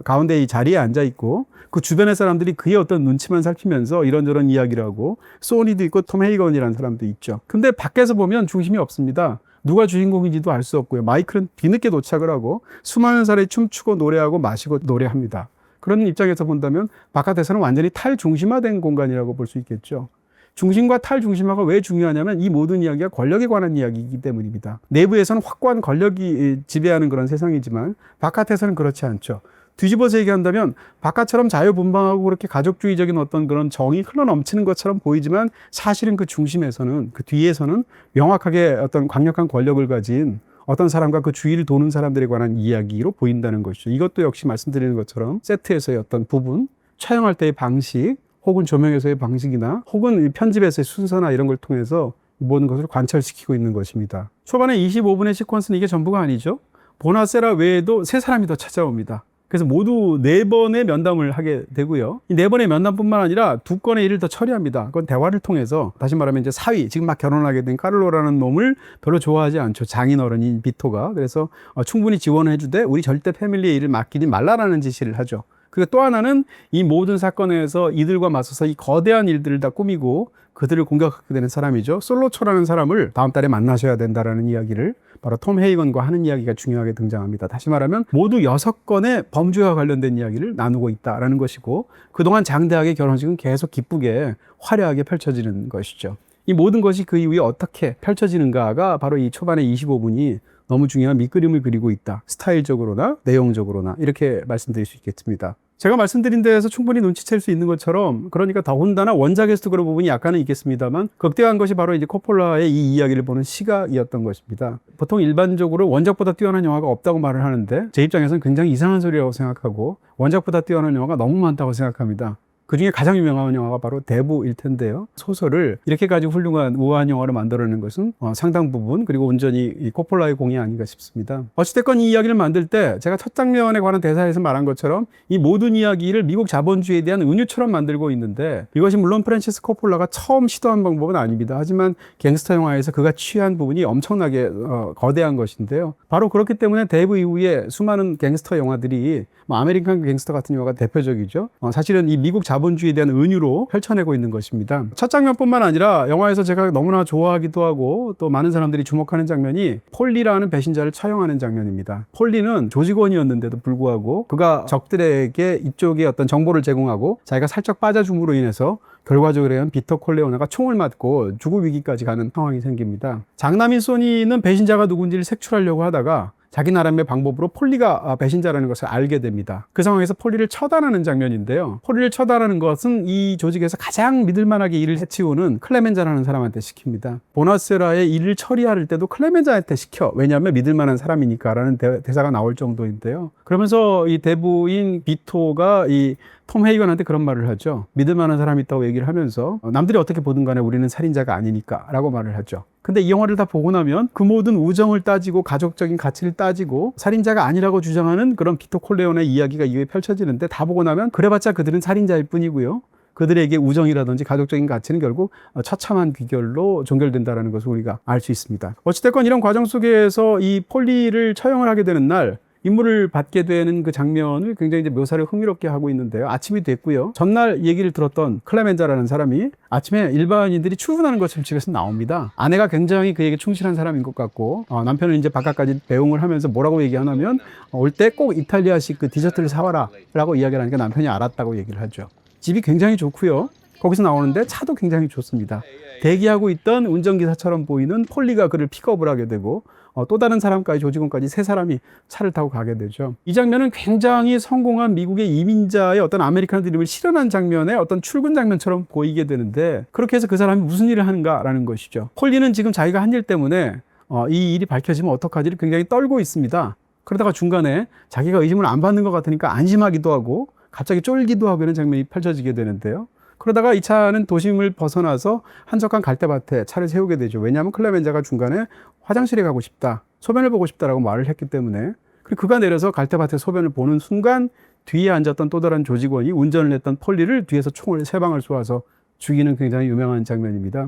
가운데 이 자리에 앉아 있고 그 주변의 사람들이 그의 어떤 눈치만 살피면서 이런저런 이야기를 하고, 소니도 있고 톰 헤이건이라는 사람도 있죠. 근데 밖에서 보면 중심이 없습니다. 누가 주인공인지도 알 수 없고요. 마이클은 뒤늦게 도착을 하고 수많은 사람이 춤추고 노래하고 마시고 노래합니다. 그런 입장에서 본다면 바깥에서는 완전히 탈중심화된 공간이라고 볼 수 있겠죠. 중심과 탈중심화가 왜 중요하냐면 이 모든 이야기가 권력에 관한 이야기이기 때문입니다. 내부에서는 확고한 권력이 지배하는 그런 세상이지만 바깥에서는 그렇지 않죠. 뒤집어서 얘기한다면 바깥처럼 자유분방하고 그렇게 가족주의적인 어떤 그런 정이 흘러넘치는 것처럼 보이지만 사실은 그 중심에서는, 그 뒤에서는 명확하게 어떤 강력한 권력을 가진 어떤 사람과 그 주위를 도는 사람들에 관한 이야기로 보인다는 것이죠. 이것도 역시 말씀드리는 것처럼 세트에서의 어떤 부분, 촬영할 때의 방식, 혹은 조명에서의 방식이나 혹은 편집에서의 순서나 이런 걸 통해서 모든 것을 관찰시키고 있는 것입니다. 초반에 25분의 시퀀스는 이게 전부가 아니죠. 보나세라 외에도 세 사람이 더 찾아옵니다. 그래서 모두 4번의 면담을 하게 되고요. 이 4번의 면담뿐만 아니라 2건의 일을 더 처리합니다. 그건 대화를 통해서, 다시 말하면 이제 사위, 지금 막 결혼하게 된 카를로라는 놈을 별로 좋아하지 않죠. 장인어른인 비토가. 그래서 충분히 지원을 해주되 우리 절대 패밀리의 일을 맡기지 말라라는 지시를 하죠. 그리고 또 하나는 이 모든 사건에서 이들과 맞서서 이 거대한 일들을 다 꾸미고 그들을 공격하게 되는 사람이죠. 솔로초라는 사람을 다음 달에 만나셔야 된다라는 이야기를 바로 톰 헤이건과 하는 이야기가 중요하게 등장합니다. 다시 말하면 모두 6건의 범죄와 관련된 이야기를 나누고 있다라는 것이고, 그동안 장대하게 결혼식은 계속 기쁘게 화려하게 펼쳐지는 것이죠. 이 모든 것이 그 이후에 어떻게 펼쳐지는가가 바로 이 초반의 25분이 너무 중요한 밑그림을 그리고 있다. 스타일적으로나 내용적으로나 이렇게 말씀드릴 수 있겠습니다. 제가 말씀드린 데에서 충분히 눈치챌 수 있는 것처럼, 그러니까 더군다나 원작에서도 그런 부분이 약간은 있겠습니다만 극대화한 것이 바로 이제 코폴라의 이 이야기를 보는 시각이었던 것입니다. 보통 일반적으로 원작보다 뛰어난 영화가 없다고 말을 하는데 제 입장에서는 굉장히 이상한 소리라고 생각하고, 원작보다 뛰어난 영화가 너무 많다고 생각합니다. 그 중에 가장 유명한 영화가 바로 대부일 텐데요. 소설을 이렇게까지 훌륭한 우아한 영화로 만들어내는 것은 상당 부분, 그리고 온전히 이 코폴라의 공이 아닌가 싶습니다. 어찌됐건 이 이야기를 만들 때 제가 첫 장면에 관한 대사에서 말한 것처럼 이 모든 이야기를 미국 자본주의에 대한 은유처럼 만들고 있는데, 이것이 물론 프랜시스 코폴라가 처음 시도한 방법은 아닙니다. 하지만 갱스터 영화에서 그가 취한 부분이 엄청나게 거대한 것인데요. 바로 그렇기 때문에 대부 이후에 수많은 갱스터 영화들이 아메리칸 갱스터 같은 영화가 대표적이죠. 사실은 이 미국 자본주의에 대한 은유로 펼쳐내고 있는 것입니다. 첫 장면뿐만 아니라 영화에서 제가 너무나 좋아하기도 하고 또 많은 사람들이 주목하는 장면이 폴리라는 배신자를 처형하는 장면입니다. 폴리는 조직원이었는데도 불구하고 그가 적들에게 이쪽에 어떤 정보를 제공하고 자기가 살짝 빠져줌으로 인해서 결과적으로 비터 콜레오네가 총을 맞고 죽을 위기까지 가는 상황이 생깁니다. 장남인 소니는 배신자가 누군지를 색출하려고 하다가 자기 나름의 방법으로 폴리가 배신자라는 것을 알게 됩니다. 그 상황에서 폴리를 처단하는 장면인데요. 폴리를 처단하는 것은 이 조직에서 가장 믿을만하게 일을 해치우는 클레멘자라는 사람한테 시킵니다. 보나세라의 일을 처리할 때도 클레멘자한테 시켜. 왜냐하면 믿을만한 사람이니까 라는 대사가 나올 정도인데요. 그러면서 이 대부인 비토가 이 톰 헤이건한테 그런 말을 하죠. 믿을 만한 사람이 있다고 얘기를 하면서 남들이 어떻게 보든 간에 우리는 살인자가 아니니까 라고 말을 하죠. 근데 이 영화를 다 보고 나면 그 모든 우정을 따지고 가족적인 가치를 따지고 살인자가 아니라고 주장하는 그런 비토 콜레오네 이야기가 이후에 펼쳐지는데, 다 보고 나면 그래봤자 그들은 살인자일 뿐이고요. 그들에게 우정이라든지 가족적인 가치는 결국 처참한 귀결로 종결된다는 것을 우리가 알 수 있습니다. 어찌됐건 이런 과정 속에서 이 폴리를 처형을 하게 되는 날, 임무를 받게 되는 그 장면을 굉장히 이제 묘사를 흥미롭게 하고 있는데요. 아침이 됐고요. 전날 얘기를 들었던 클레멘자라는 사람이 아침에 일반인들이 출근하는 것처럼 집에서 나옵니다. 아내가 굉장히 그에게 충실한 사람인 것 같고, 남편은 이제 바깥까지 배웅을 하면서 뭐라고 얘기하냐면 올 때 꼭 이탈리아식 그 디저트를 사와라 라고 이야기를 하니까 남편이 알았다고 얘기를 하죠. 집이 굉장히 좋고요. 거기서 나오는데 차도 굉장히 좋습니다. 대기하고 있던 운전기사처럼 보이는 폴리가 그를 픽업을 하게 되고, 또 다른 사람까지, 조직원까지 3사람이 차를 타고 가게 되죠. 이 장면은 굉장히 성공한 미국의 이민자의 어떤 아메리칸 드림을 실현한 장면의 어떤 출근 장면처럼 보이게 되는데, 그렇게 해서 그 사람이 무슨 일을 하는가라는 것이죠. 폴리는 지금 자기가 한 일 때문에 이 일이 밝혀지면 어떡하지를 굉장히 떨고 있습니다. 그러다가 중간에 자기가 의심을 안 받는 것 같으니까 안심하기도 하고 갑자기 쫄기도 하고 이런 장면이 펼쳐지게 되는데요. 그러다가 이 차는 도심을 벗어나서 한적한 갈대밭에 차를 세우게 되죠. 왜냐하면 클레멘자가 중간에 화장실에 가고 싶다, 소변을 보고 싶다라고 말을 했기 때문에. 그리고 그가 내려서 갈대밭에 소변을 보는 순간 뒤에 앉았던 또 다른 조직원이 운전을 했던 폴리를 뒤에서 총을 3방을 쏘아서 죽이는 굉장히 유명한 장면입니다.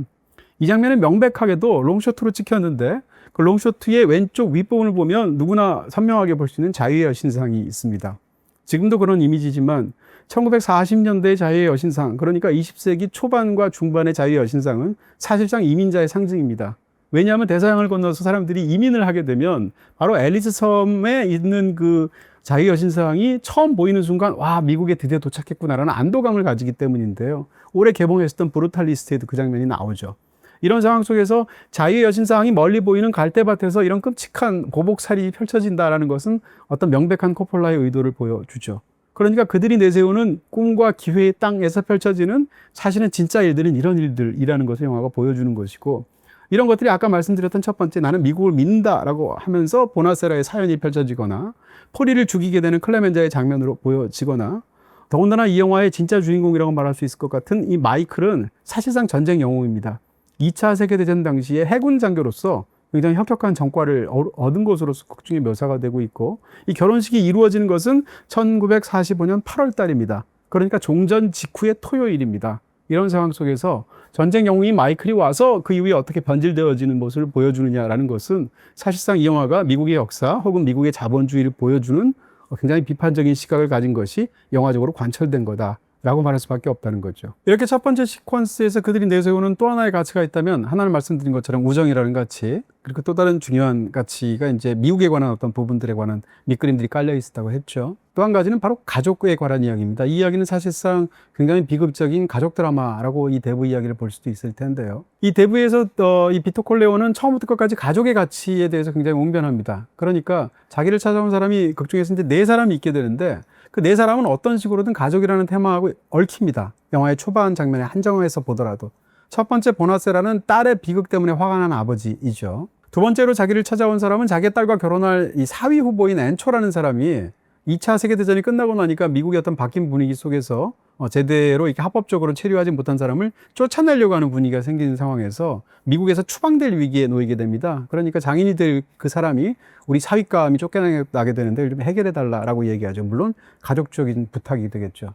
이 장면은 명백하게도 롱쇼트로 찍혔는데, 그 롱쇼트의 왼쪽 윗부분을 보면 누구나 선명하게 볼 수 있는 자유의 여신상이 있습니다. 지금도 그런 이미지지만 1940년대의 자유의 여신상, 그러니까 20세기 초반과 중반의 자유의 여신상은 사실상 이민자의 상징입니다. 왜냐하면 대서양을 건너서 사람들이 이민을 하게 되면 바로 앨리스 섬에 있는 그 자유의 여신상이 처음 보이는 순간, 와, 미국에 드디어 도착했구나라는 안도감을 가지기 때문인데요. 올해 개봉했었던 브루탈리스트에도 그 장면이 나오죠. 이런 상황 속에서 자유의 여신상이 멀리 보이는 갈대밭에서 이런 끔찍한 보복살이 펼쳐진다는 것은 어떤 명백한 코폴라의 의도를 보여주죠. 그러니까 그들이 내세우는 꿈과 기회의 땅에서 펼쳐지는 사실은 진짜 일들은 이런 일들이라는 것을 영화가 보여주는 것이고, 이런 것들이 아까 말씀드렸던 첫 번째, 나는 미국을 믿는다라고 하면서 보나세라의 사연이 펼쳐지거나, 폴리를 죽이게 되는 클레멘자의 장면으로 보여지거나, 더군다나 이 영화의 진짜 주인공이라고 말할 수 있을 것 같은 이 마이클은 사실상 전쟁 영웅입니다. 2차 세계대전 당시에 해군 장교로서 굉장히 혁혁한 전과를 얻은 것으로서 극중에 묘사가 되고 있고, 이 결혼식이 이루어지는 것은 1945년 8월 달입니다. 그러니까 종전 직후의 토요일입니다. 이런 상황 속에서 전쟁 영웅인 마이클이 와서 그 이후에 어떻게 변질되어지는 모습을 보여주느냐라는 것은 사실상 이 영화가 미국의 역사 혹은 미국의 자본주의를 보여주는 굉장히 비판적인 시각을 가진 것이 영화적으로 관철된 거다라고 말할 수밖에 없다는 거죠. 이렇게 첫 번째 시퀀스에서 그들이 내세우는 또 하나의 가치가 있다면, 하나는 말씀드린 것처럼 우정이라는 가치, 그리고 또 다른 중요한 가치가 이제 미국에 관한 어떤 부분들에 관한 밑그림들이 깔려 있었다고 했죠. 또 한 가지는 바로 가족에 관한 이야기입니다. 이 이야기는 사실상 굉장히 비극적인 가족 드라마라고 이 대부 이야기를 볼 수도 있을 텐데요. 이 대부에서 이 비토 콜레오는 처음부터 끝까지 가족의 가치에 대해서 굉장히 웅변합니다. 그러니까 자기를 찾아온 사람이 극중에서 이제 4사람이 있게 되는데, 그 4사람은 어떤 식으로든 가족이라는 테마하고 얽힙니다. 영화의 초반 장면에 한정해서 보더라도. 첫 번째 보나세라는 딸의 비극 때문에 화가 난 아버지이죠. 두 번째로 자기를 찾아온 사람은 자기 딸과 결혼할 이 사위 후보인 앤초라는 사람이 2차 세계대전이 끝나고 나니까 미국의 어떤 바뀐 분위기 속에서 제대로 이렇게 합법적으로 체류하지 못한 사람을 쫓아내려고 하는 분위기가 생기는 상황에서 미국에서 추방될 위기에 놓이게 됩니다. 그러니까 장인이 될 그 사람이 우리 사위감이 쫓겨나게 되는데 좀 해결해달라고 얘기하죠. 물론 가족적인 부탁이 되겠죠.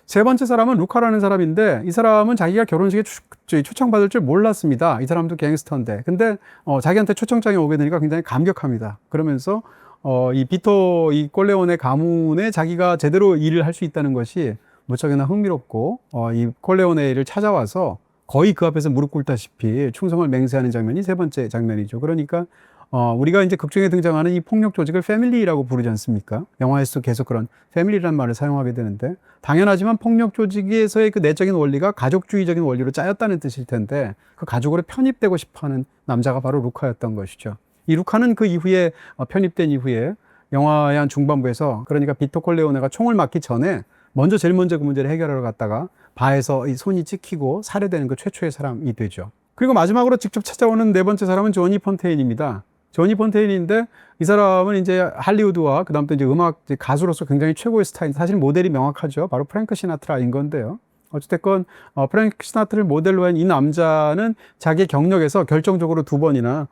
세 번째 사람은 루카라는 사람인데, 이 사람은 자기가 결혼식에 초청받을 줄 몰랐습니다. 이 사람도 갱스터인데. 근데 자기한테 초청장이 오게 되니까 굉장히 감격합니다. 그러면서 이 비토 이 콜레오네 가문에 자기가 제대로 일을 할 수 있다는 것이 무척이나 흥미롭고, 이 콜레오네를 찾아와서 거의 그 앞에서 무릎 꿇다시피 충성을 맹세하는 장면이 세 번째 장면이죠. 그러니까 우리가 이제 극중에 등장하는 이 폭력 조직을 패밀리라고 부르지 않습니까? 영화에서도 계속 그런 패밀리라는 말을 사용하게 되는데, 당연하지만 폭력 조직에서의 그 내적인 원리가 가족주의적인 원리로 짜였다는 뜻일 텐데, 그 가족으로 편입되고 싶어하는 남자가 바로 루카였던 것이죠. 이 루카는 그 이후에 편입된 이후에 영화의 한 중반부에서, 그러니까 비토 콜레오네가 총을 맞기 전에 제일 먼저 그 문제를 해결하러 갔다가 바에서 이 손이 찍히고 살해되는 그 최초의 사람이 되죠. 그리고 마지막으로 직접 찾아오는 네 번째 사람은 조니 폰테인입니다. 조니 폰테인인데, 이 사람은 이제 할리우드와 그다음 또 이제 음악 가수로서 굉장히 최고의 스타인, 사실 모델이 명확하죠. 바로 프랭크 시나트라인 건데요. 어찌됐건 프랭크 시나트라를 모델로 한 이 남자는 자기의 경력에서 결정적으로 2번이나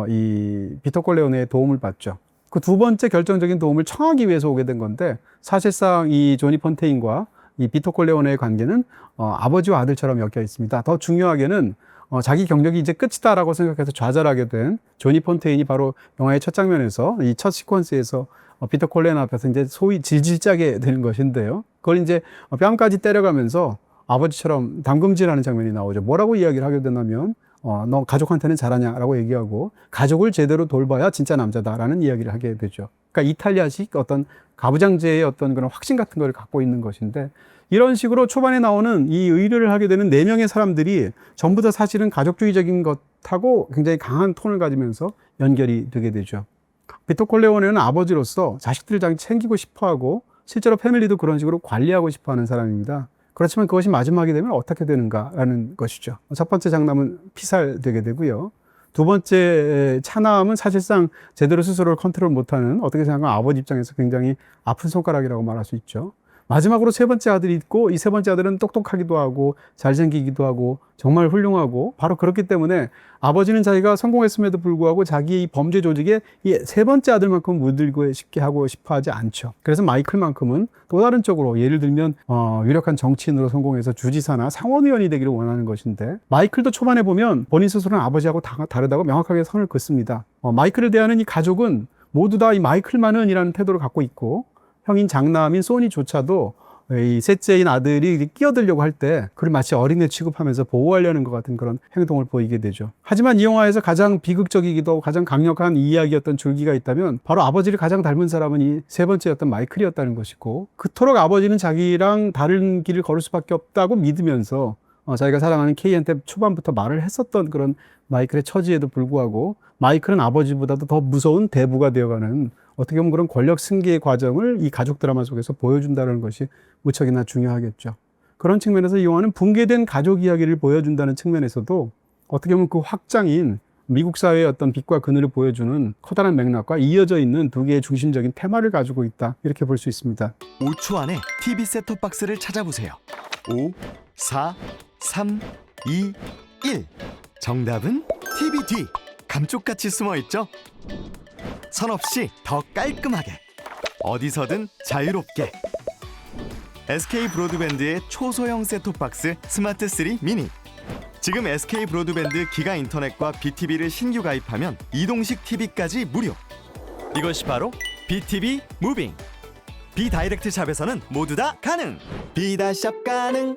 이 비토 콜레오네의 도움을 받죠. 그 두 번째 결정적인 도움을 청하기 위해서 오게 된 건데, 사실상 이 조니 폰테인과 이 비토 콜레오네의 관계는 아버지와 아들처럼 엮여 있습니다. 더 중요하게는 자기 경력이 이제 끝이다라고 생각해서 좌절하게 된 조니 폰테인이 바로 영화의 첫 장면에서, 이 첫 시퀀스에서 비토 콜레오네 앞에서 이제 소위 질질 짜게 되는 것인데요. 그걸 이제 뺨까지 때려가면서 아버지처럼 담금질하는 장면이 나오죠. 뭐라고 이야기를 하게 되냐면, 너 가족한테는 잘하냐라고 얘기하고, 가족을 제대로 돌봐야 진짜 남자다라는 이야기를 하게 되죠. 그러니까 이탈리아식 어떤 가부장제의 어떤 그런 확신 같은 걸 갖고 있는 것인데, 이런 식으로 초반에 나오는 이 의뢰를 하게 되는 4명의 사람들이 전부 다 사실은 가족주의적인 것하고 굉장히 강한 톤을 가지면서 연결이 되게 되죠. 비토 콜레오네는 아버지로서 자식들을 자기 챙기고 싶어하고, 실제로 패밀리도 그런 식으로 관리하고 싶어하는 사람입니다. 그렇지만 그것이 마지막이 되면 어떻게 되는가라는 것이죠. 첫 번째 장남은 피살되게 되고요. 두 번째 차남은 사실상 제대로 스스로를 컨트롤 못하는, 어떻게 생각하면 아버지 입장에서 굉장히 아픈 손가락이라고 말할 수 있죠. 마지막으로 세 번째 아들이 있고, 이 세 번째 아들은 똑똑하기도 하고 잘생기기도 하고 정말 훌륭하고, 바로 그렇기 때문에 아버지는 자기가 성공했음에도 불구하고 자기 범죄 조직에 이 세 번째 아들만큼 물들고 싶게 하고 싶어 하지 않죠. 그래서 마이클만큼은 또 다른 쪽으로, 예를 들면 유력한 정치인으로 성공해서 주지사나 상원의원이 되기를 원하는 것인데, 마이클도 초반에 보면 본인 스스로는 아버지하고 다르다고 명확하게 선을 긋습니다. 마이클을 대하는 이 가족은 모두 다 이 마이클만은 이라는 태도를 갖고 있고, 형인 장남인 소니조차도 이 셋째인 아들이 끼어들려고 할 때 그를 마치 어린애 취급하면서 보호하려는 것 같은 그런 행동을 보이게 되죠. 하지만 이 영화에서 가장 비극적이기도 하고 가장 강력한 이야기였던 줄기가 있다면, 바로 아버지를 가장 닮은 사람은 이 세 번째였던 마이클이었다는 것이고, 그토록 아버지는 자기랑 다른 길을 걸을 수밖에 없다고 믿으면서 자기가 사랑하는 케이한테 초반부터 말을 했었던 그런 마이클의 처지에도 불구하고, 마이클은 아버지보다도 더 무서운 대부가 되어가는, 어떻게 보면 그런 권력 승계의 과정을 이 가족 드라마 속에서 보여준다는 것이 무척이나 중요하겠죠. 그런 측면에서 이 영화는 붕괴된 가족 이야기를 보여준다는 측면에서도 어떻게 보면 그 확장인 미국 사회의 어떤 빛과 그늘을 보여주는 커다란 맥락과 이어져 있는 두 개의 중심적인 테마를 가지고 있다, 이렇게 볼 수 있습니다. 5초 안에 TV 셋톱박스를 찾아보세요. 5, 4, 3, 2, 1. 정답은 TV 뒤 감쪽같이 숨어있죠. 선 없이 더 깔끔하게 어디서든 자유롭게 SK 브로드밴드의 초소형 셋톱박스 스마트 3 미니. 지금 SK 브로드밴드 기가 인터넷과 BTV를 신규 가입하면 이동식 TV까지 무료. 이것이 바로 BTV 무빙. 비다이렉트 샵에서는 모두 다 가능. 비다샵 가능.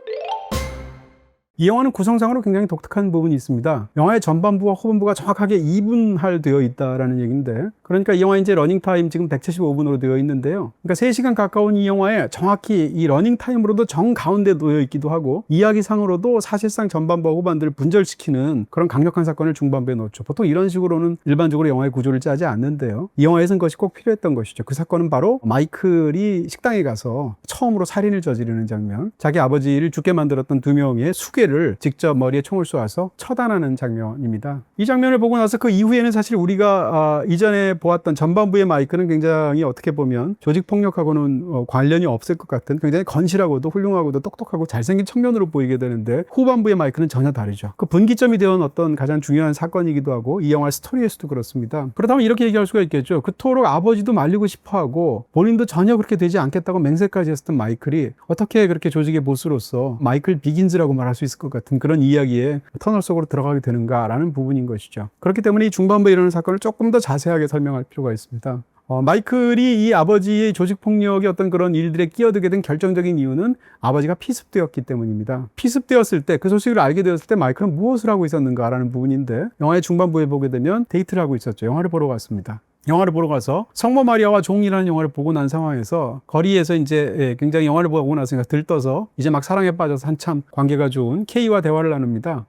이 영화는 구성상으로 굉장히 독특한 부분이 있습니다. 영화의 전반부와 후반부가 정확하게 이분할되어 있다라는 얘기인데, 그러니까 이 영화 이제 러닝타임 지금 175분으로 되어 있는데요. 그러니까 3시간 가까운 이 영화에 정확히 이 러닝타임으로도 정 가운데 놓여 있기도 하고, 이야기상으로도 사실상 전반부와 후반부를 분절시키는 그런 강력한 사건을 중반부에 넣죠. 보통 이런 식으로는 일반적으로 영화의 구조를 짜지 않는데요. 이 영화에서는 그것이 꼭 필요했던 것이죠. 그 사건은 바로 마이클이 식당에 가서 처음으로 살인을 저지르는 장면, 자기 아버지를 죽게 만들었던 2명의 수괴를 직접 머리에 총을 쏘아서 처단하는 장면입니다. 이 장면을 보고 나서 그 이후에는 사실 우리가 이전에 보았던 전반부의 마이클은 굉장히 어떻게 보면 조직폭력하고는 관련이 없을 것 같은 굉장히 건실하고도 훌륭하고도 똑똑하고 잘생긴 청년으로 보이게 되는데, 후반부의 마이클은 전혀 다르죠. 그 분기점이 되어온 어떤 가장 중요한 사건이기도 하고 이 영화 스토리에서도 그렇습니다. 그렇다면 이렇게 얘기할 수가 있겠죠. 그토록 아버지도 말리고 싶어하고 본인도 전혀 그렇게 되지 않겠다고 맹세까지 했었던 마이클이 어떻게 그렇게 조직의 보스로서 마이클 비긴즈라고 말할 수 있을 것 같은 그런 이야기에 터널 속으로 들어가게 되는가라는 부분인 것이죠. 그렇기 때문에 이 중반부에 일어나는 사건을 조금 더 자세하게 설명할 필요가 있습니다. 마이클이 이 아버지의 조직폭력의 어떤 그런 일들에 끼어들게 된 결정적인 이유는 아버지가 피습되었기 때문입니다. 피습되었을 때, 그 소식을 알게 되었을 때 마이클은 무엇을 하고 있었는가라는 부분인데, 영화의 중반부에 보게 되면 데이트를 하고 있었죠. 영화를 보러 갔습니다. 영화를 보러 가서 성모 마리아와 종이라는 영화를 보고 난 상황에서 거리에서 이제 굉장히 영화를 보고 나서 들떠서 이제 막 사랑에 빠져서 한참 관계가 좋은 케이와 대화를 나눕니다.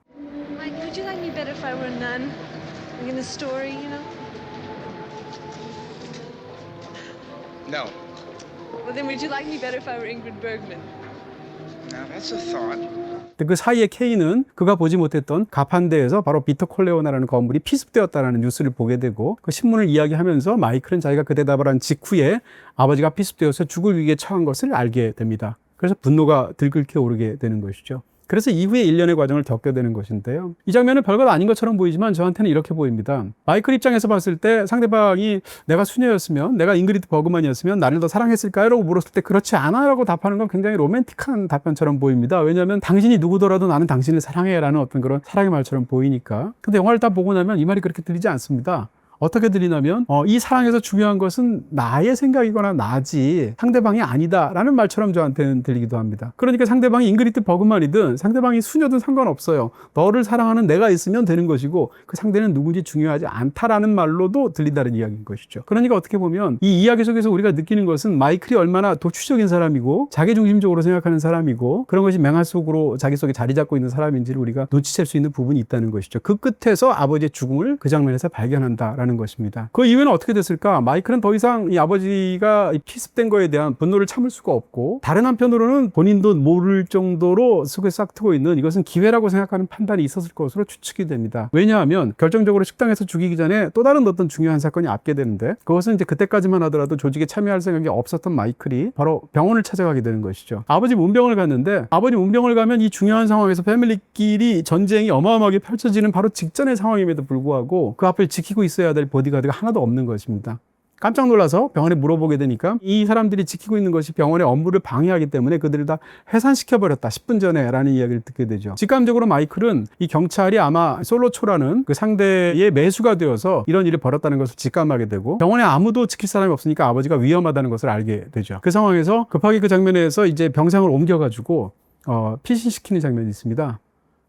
Mike, would you like me better if I were a nun? Like in the story, you know? No. Well, then would you like me better if I were Ingrid Bergman? Now that's a thought. 그 사이에 케이는 그가 보지 못했던 가판대에서 바로 비터 콜레오나라는 건물이 피습되었다는 뉴스를 보게 되고, 그 신문을 이야기하면서 마이클은 자기가 그 대답을 한 직후에 아버지가 피습되어서 죽을 위기에 처한 것을 알게 됩니다. 그래서 분노가 들끓게 오르게 되는 것이죠. 그래서 이후에 일련의 과정을 겪게 되는 것인데요. 이 장면은 별것 아닌 것처럼 보이지만 저한테는 이렇게 보입니다. 마이클 입장에서 봤을 때 상대방이 내가 수녀였으면, 내가 잉그리드 버그만이었으면 나를 더 사랑했을까요? 라고 물었을 때 그렇지 않아 라고 답하는 건 굉장히 로맨틱한 답변처럼 보입니다. 왜냐하면 당신이 누구더라도 나는 당신을 사랑해 라는 어떤 그런 사랑의 말처럼 보이니까. 근데 영화를 다 보고 나면 이 말이 그렇게 들리지 않습니다. 어떻게 들리냐면 이 사랑에서 중요한 것은 나의 생각이거나 나지 상대방이 아니다라는 말처럼 저한테는 들리기도 합니다. 그러니까 상대방이 잉그리드 버그만이든 상대방이 수녀든 상관없어요. 너를 사랑하는 내가 있으면 되는 것이고 그 상대는 누군지 중요하지 않다라는 말로도 들린다는 이야기인 것이죠. 그러니까 어떻게 보면 이 이야기 속에서 우리가 느끼는 것은 마이클이 얼마나 독주적인 사람이고 자기중심적으로 생각하는 사람이고 그런 것이 맹할 속으로 자기 속에 자리 잡고 있는 사람인지를 우리가 눈치챌 수 있는 부분이 있다는 것이죠. 그 끝에서 아버지의 죽음을 그 장면에서 발견한다라는 것입니다. 그 이후에는 어떻게 됐을까? 마이클은 더 이상 이 아버지가 피습된 거에 대한 분노를 참을 수가 없고, 다른 한편으로는 본인도 모를 정도로 속에 싹트고 있는 이것은 기회라고 생각하는 판단이 있었을 것으로 추측이 됩니다. 왜냐하면 결정적으로 식당에서 죽이기 전에 또 다른 어떤 중요한 사건이 앞게 되는데, 그것은 이제 그때까지만 하더라도 조직에 참여할 생각이 없었던 마이클이 바로 병원을 찾아가게 되는 것이죠. 아버지 문병을 갔는데, 아버지 문병을 가면 이 중요한 상황에서 패밀리끼리 전쟁이 어마어마하게 펼쳐지는 바로 직전의 상황임에도 불구하고 그 앞을 지키고 있어야 될 보디가드가 하나도 없는 것입니다. 깜짝 놀라서 병원에 물어보게 되니까 이 사람들이 지키고 있는 것이 병원의 업무를 방해하기 때문에 그들을 다 해산시켜버렸다 10분 전에 라는 이야기를 듣게 되죠. 직감적으로 마이클은 이 경찰이 아마 솔로초라는 그 상대의 매수가 되어서 이런 일을 벌였다는 것을 직감하게 되고, 병원에 아무도 지킬 사람이 없으니까 아버지가 위험하다는 것을 알게 되죠. 그 상황에서 급하게 그 장면에서 이제 병상을 옮겨가지고 피신시키는 장면이 있습니다.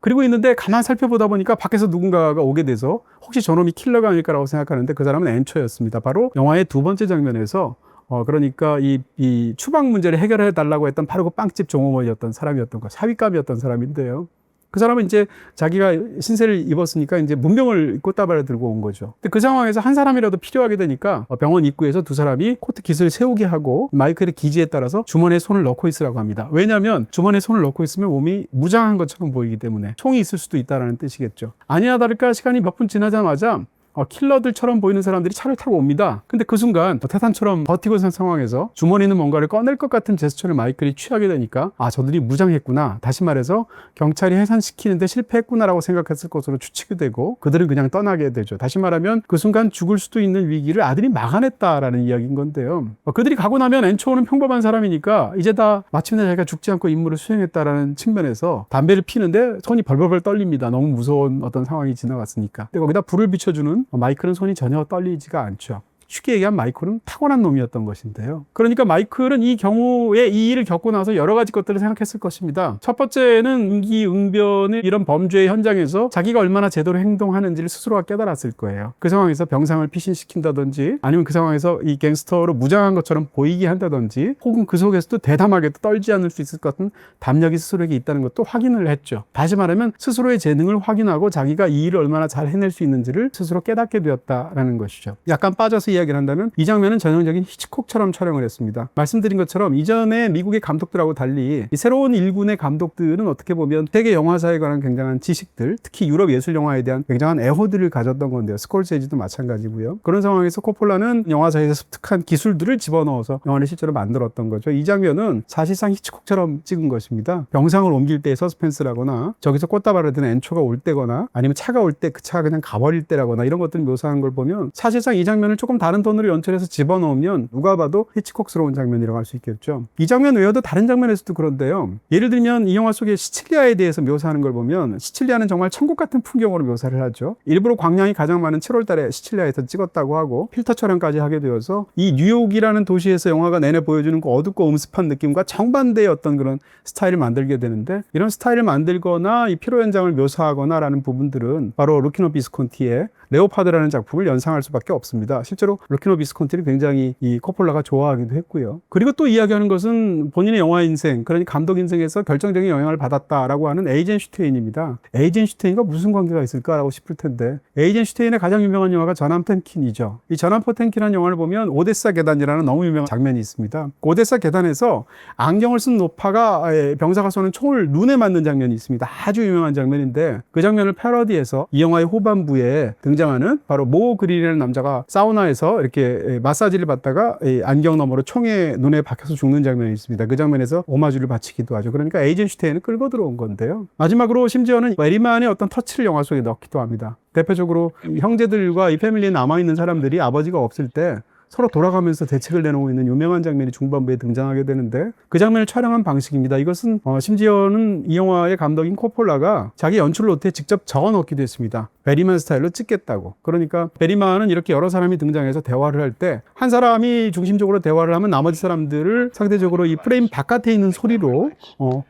그리고 있는데 가만 살펴보다 보니까 밖에서 누군가가 오게 돼서 혹시 저놈이 킬러가 아닐까라고 생각하는데 그 사람은 앤초였습니다. 바로 영화의 두 번째 장면에서 그러니까 이 추방 문제를 해결해 달라고 했던 바로 그 빵집 종업원이었던 사람이었던 거, 사위감이었던 사람인데요. 그 사람은 이제 자기가 신세를 입었으니까 이제 문병을 꽃다발을 들고 온 거죠. 근데 그 상황에서 한 사람이라도 필요하게 되니까 병원 입구에서 두 사람이 코트 깃을 세우게 하고 마이클의 기지에 따라서 주머니에 손을 넣고 있으라고 합니다. 왜냐하면 주머니에 손을 넣고 있으면 몸이 무장한 것처럼 보이기 때문에 총이 있을 수도 있다는 뜻이겠죠. 아니나 다를까 시간이 몇 분 지나자마자 킬러들처럼 보이는 사람들이 차를 타고 옵니다. 근데 그 순간 태산처럼 버티고 선 상황에서 주머니에 있는 뭔가를 꺼낼 것 같은 제스처를 마이클이 취하게 되니까 저들이 무장했구나. 다시 말해서 경찰이 해산시키는데 실패했구나라고 생각했을 것으로 추측이 되고 그들은 그냥 떠나게 되죠. 다시 말하면 그 순간 죽을 수도 있는 위기를 아들이 막아냈다라는 이야기인 건데요. 그들이 가고 나면 앤초는 평범한 사람이니까 이제 다 마침내 자기가 죽지 않고 임무를 수행했다라는 측면에서 담배를 피는데 손이 벌벌벌 떨립니다. 너무 무서운 어떤 상황이 지나갔으니까. 근데 거기다 불을 비춰주는 마이클은 손이 전혀 떨리지가 않죠. 쉽게 얘기하면 마이클은 타고난 놈이었던 것인데요. 그러니까 마이클은 이 경우에 이 일을 겪고 나서 여러 가지 것들을 생각했을 것입니다. 첫 번째는 임기응변의 이런 범죄의 현장에서 자기가 얼마나 제대로 행동하는지를 스스로가 깨달았을 거예요. 그 상황에서 병상을 피신시킨다든지 아니면 그 상황에서 이 갱스터로 무장한 것처럼 보이게 한다든지 혹은 그 속에서도 대담하게도 떨지 않을 수 있을 것 같은 담력이 스스로에게 있다는 것도 확인을 했죠. 다시 말하면 스스로의 재능을 확인하고 자기가 이 일을 얼마나 잘 해낼 수 있는지를 스스로 깨닫게 되었다라는 것이죠. 약간 빠져서 이야기를 한다면 이 장면은 전형적인 히치콕처럼 촬영을 했습니다. 말씀드린 것처럼 이전에 미국의 감독들하고 달리 이 새로운 일군의 감독들은 어떻게 보면 세계 영화사에 관한 굉장한 지식들, 특히 유럽 예술 영화에 대한 굉장한 애호들을 가졌던 건데요. 스콜세지도 마찬가지고요. 그런 상황에서 코폴라는 영화사에서 습득한 기술들을 집어넣어서 영화를 실제로 만들었던 거죠. 이 장면은 사실상 히치콕처럼 찍은 것입니다. 병상을 옮길 때의 서스펜스라거나 저기서 꽃다발을 든 앤초가 올 때거나 아니면 차가 올 때 그 차가 그냥 가버릴 때라거나 이런 것들을 묘사한 걸 보면 사실상 이 장면을 조금 다른 톤으로 연출해서 집어넣으면 누가 봐도 히치콕스러운 장면이라고 할 수 있겠죠. 이 장면 외에도 다른 장면에서도 그런데요. 예를 들면 이 영화 속에 시칠리아에 대해서 묘사하는 걸 보면 시칠리아는 정말 천국 같은 풍경으로 묘사를 하죠. 일부러 광량이 가장 많은 7월 달에 시칠리아에서 찍었다고 하고 필터 촬영까지 하게 되어서 이 뉴욕이라는 도시에서 영화가 내내 보여주는 그 어둡고 음습한 느낌과 정반대의 어떤 그런 스타일을 만들게 되는데 이런 스타일을 만들거나 이 피로 현장을 묘사하거나 라는 부분들은 바로 루키노 비스콘티의 레오파드라는 작품을 연상할 수밖에 없습니다. 실제로 루키노 비스콘티를 굉장히 이 코폴라가 좋아하기도 했고요. 그리고 또 이야기하는 것은 본인의 영화 인생, 그러니 감독 인생에서 결정적인 영향을 받았다라고 하는 에이젠슈테인입니다. 에이젠슈테인과 무슨 관계가 있을까라고 싶을 텐데 에이젠슈테인의 가장 유명한 영화가 전함 템킨이죠. 이 전함 포템킨이라는 영화를 보면 오데사 계단이라는 너무 유명한 장면이 있습니다. 그 오데사 계단에서 안경을 쓴 노파가 병사가 쏘는 총을 눈에 맞는 장면이 있습니다. 아주 유명한 장면인데 그 장면을 패러디해서 이 영화의 후반부에 등장하는 바로 모 그린이라는 남자가 사우나에서 이렇게 마사지를 받다가 안경 너머로 총에 눈에 박혀서 죽는 장면이 있습니다. 그 장면에서 오마주를 바치기도 하죠. 그러니까 에이젠슈테인을 끌고 들어온 건데요. 마지막으로 심지어는 베리만의 어떤 터치를 영화 속에 넣기도 합니다. 대표적으로 형제들과 이 패밀리에 남아있는 사람들이 아버지가 없을 때 서로 돌아가면서 대책을 내놓고 있는 유명한 장면이 중반부에 등장하게 되는데 그 장면을 촬영한 방식입니다. 이것은 심지어는 이 영화의 감독인 코폴라가 자기 연출 노트에 직접 적어넣기도 했습니다. 베리만 스타일로 찍겠다고. 그러니까 베리만은 이렇게 여러 사람이 등장해서 대화를 할 때 한 사람이 중심적으로 대화를 하면 나머지 사람들을 상대적으로 이 프레임 바깥에 있는 소리로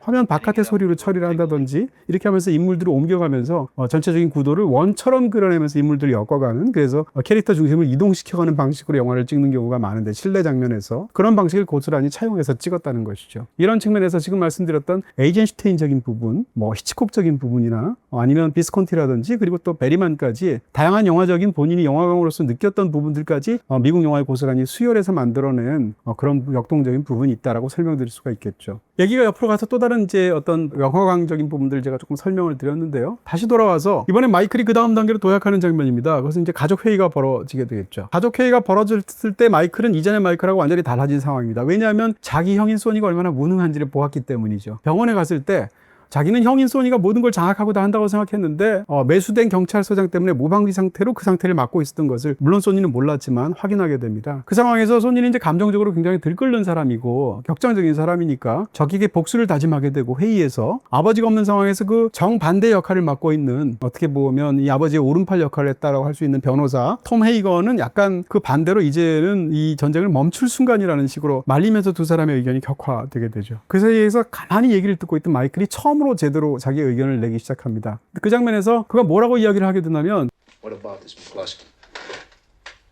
화면 바깥의 소리로 처리를 한다든지 이렇게 하면서 인물들을 옮겨가면서 전체적인 구도를 원처럼 그려내면서 인물들을 엮어가는, 그래서 캐릭터 중심을 이동시켜가는 방식으로 영화를 찍는 경우가 많은데 실내 장면에서 그런 방식을 고스란히 차용해서 찍었다는 것이죠. 이런 측면에서 지금 말씀드렸던 에이젠슈테인적인 부분, 히치콕적인 부분이나 아니면 비스콘티라든지 그리고 또 베리만까지 다양한 영화적인 본인이 영화광으로서 느꼈던 부분들까지 미국 영화에 고스란히 수혈해서 만들어낸 그런 역동적인 부분이 있다라고 설명드릴 수가 있겠죠. 얘기가 옆으로 가서 또 다른 이제 어떤 영화광적인 부분들 제가 조금 설명을 드렸는데요. 다시 돌아와서 이번에 마이클이 그 다음 단계로 도약하는 장면입니다. 그것은 이제 가족회의가 벌어지게 되겠죠. 가족회의가 벌어졌을 때 마이클은 이전의 마이클하고 완전히 달라진 상황입니다. 왜냐하면 자기 형인 소니가 얼마나 무능한지를 보았기 때문이죠. 병원에 갔을 때 자기는 형인 소니가 모든 걸 장악하고 다 한다고 생각했는데 매수된 경찰서장 때문에 무방비 상태로 그 상태를 맡고 있었던 것을 물론 소니는 몰랐지만 확인하게 됩니다. 그 상황에서 소니는 이제 감정적으로 굉장히 들끓는 사람이고 격정적인 사람이니까 적에게 복수를 다짐하게 되고 회의에서 아버지가 없는 상황에서 그 정반대 역할을 맡고 있는, 어떻게 보면 이 아버지의 오른팔 역할을 했다라고 할 수 있는 변호사 톰 헤이건은 약간 그 반대로 이제는 이 전쟁을 멈출 순간이라는 식으로 말리면서 두 사람의 의견이 격화되게 되죠. 그 사이에서 가만히 얘기를 듣고 있던 마이클이 처음으로 제대로 자기의 의견을 내기 시작합니다. 그 장면에서 그가 뭐라고 이야기를 하게 되냐면 What about this McCluskey?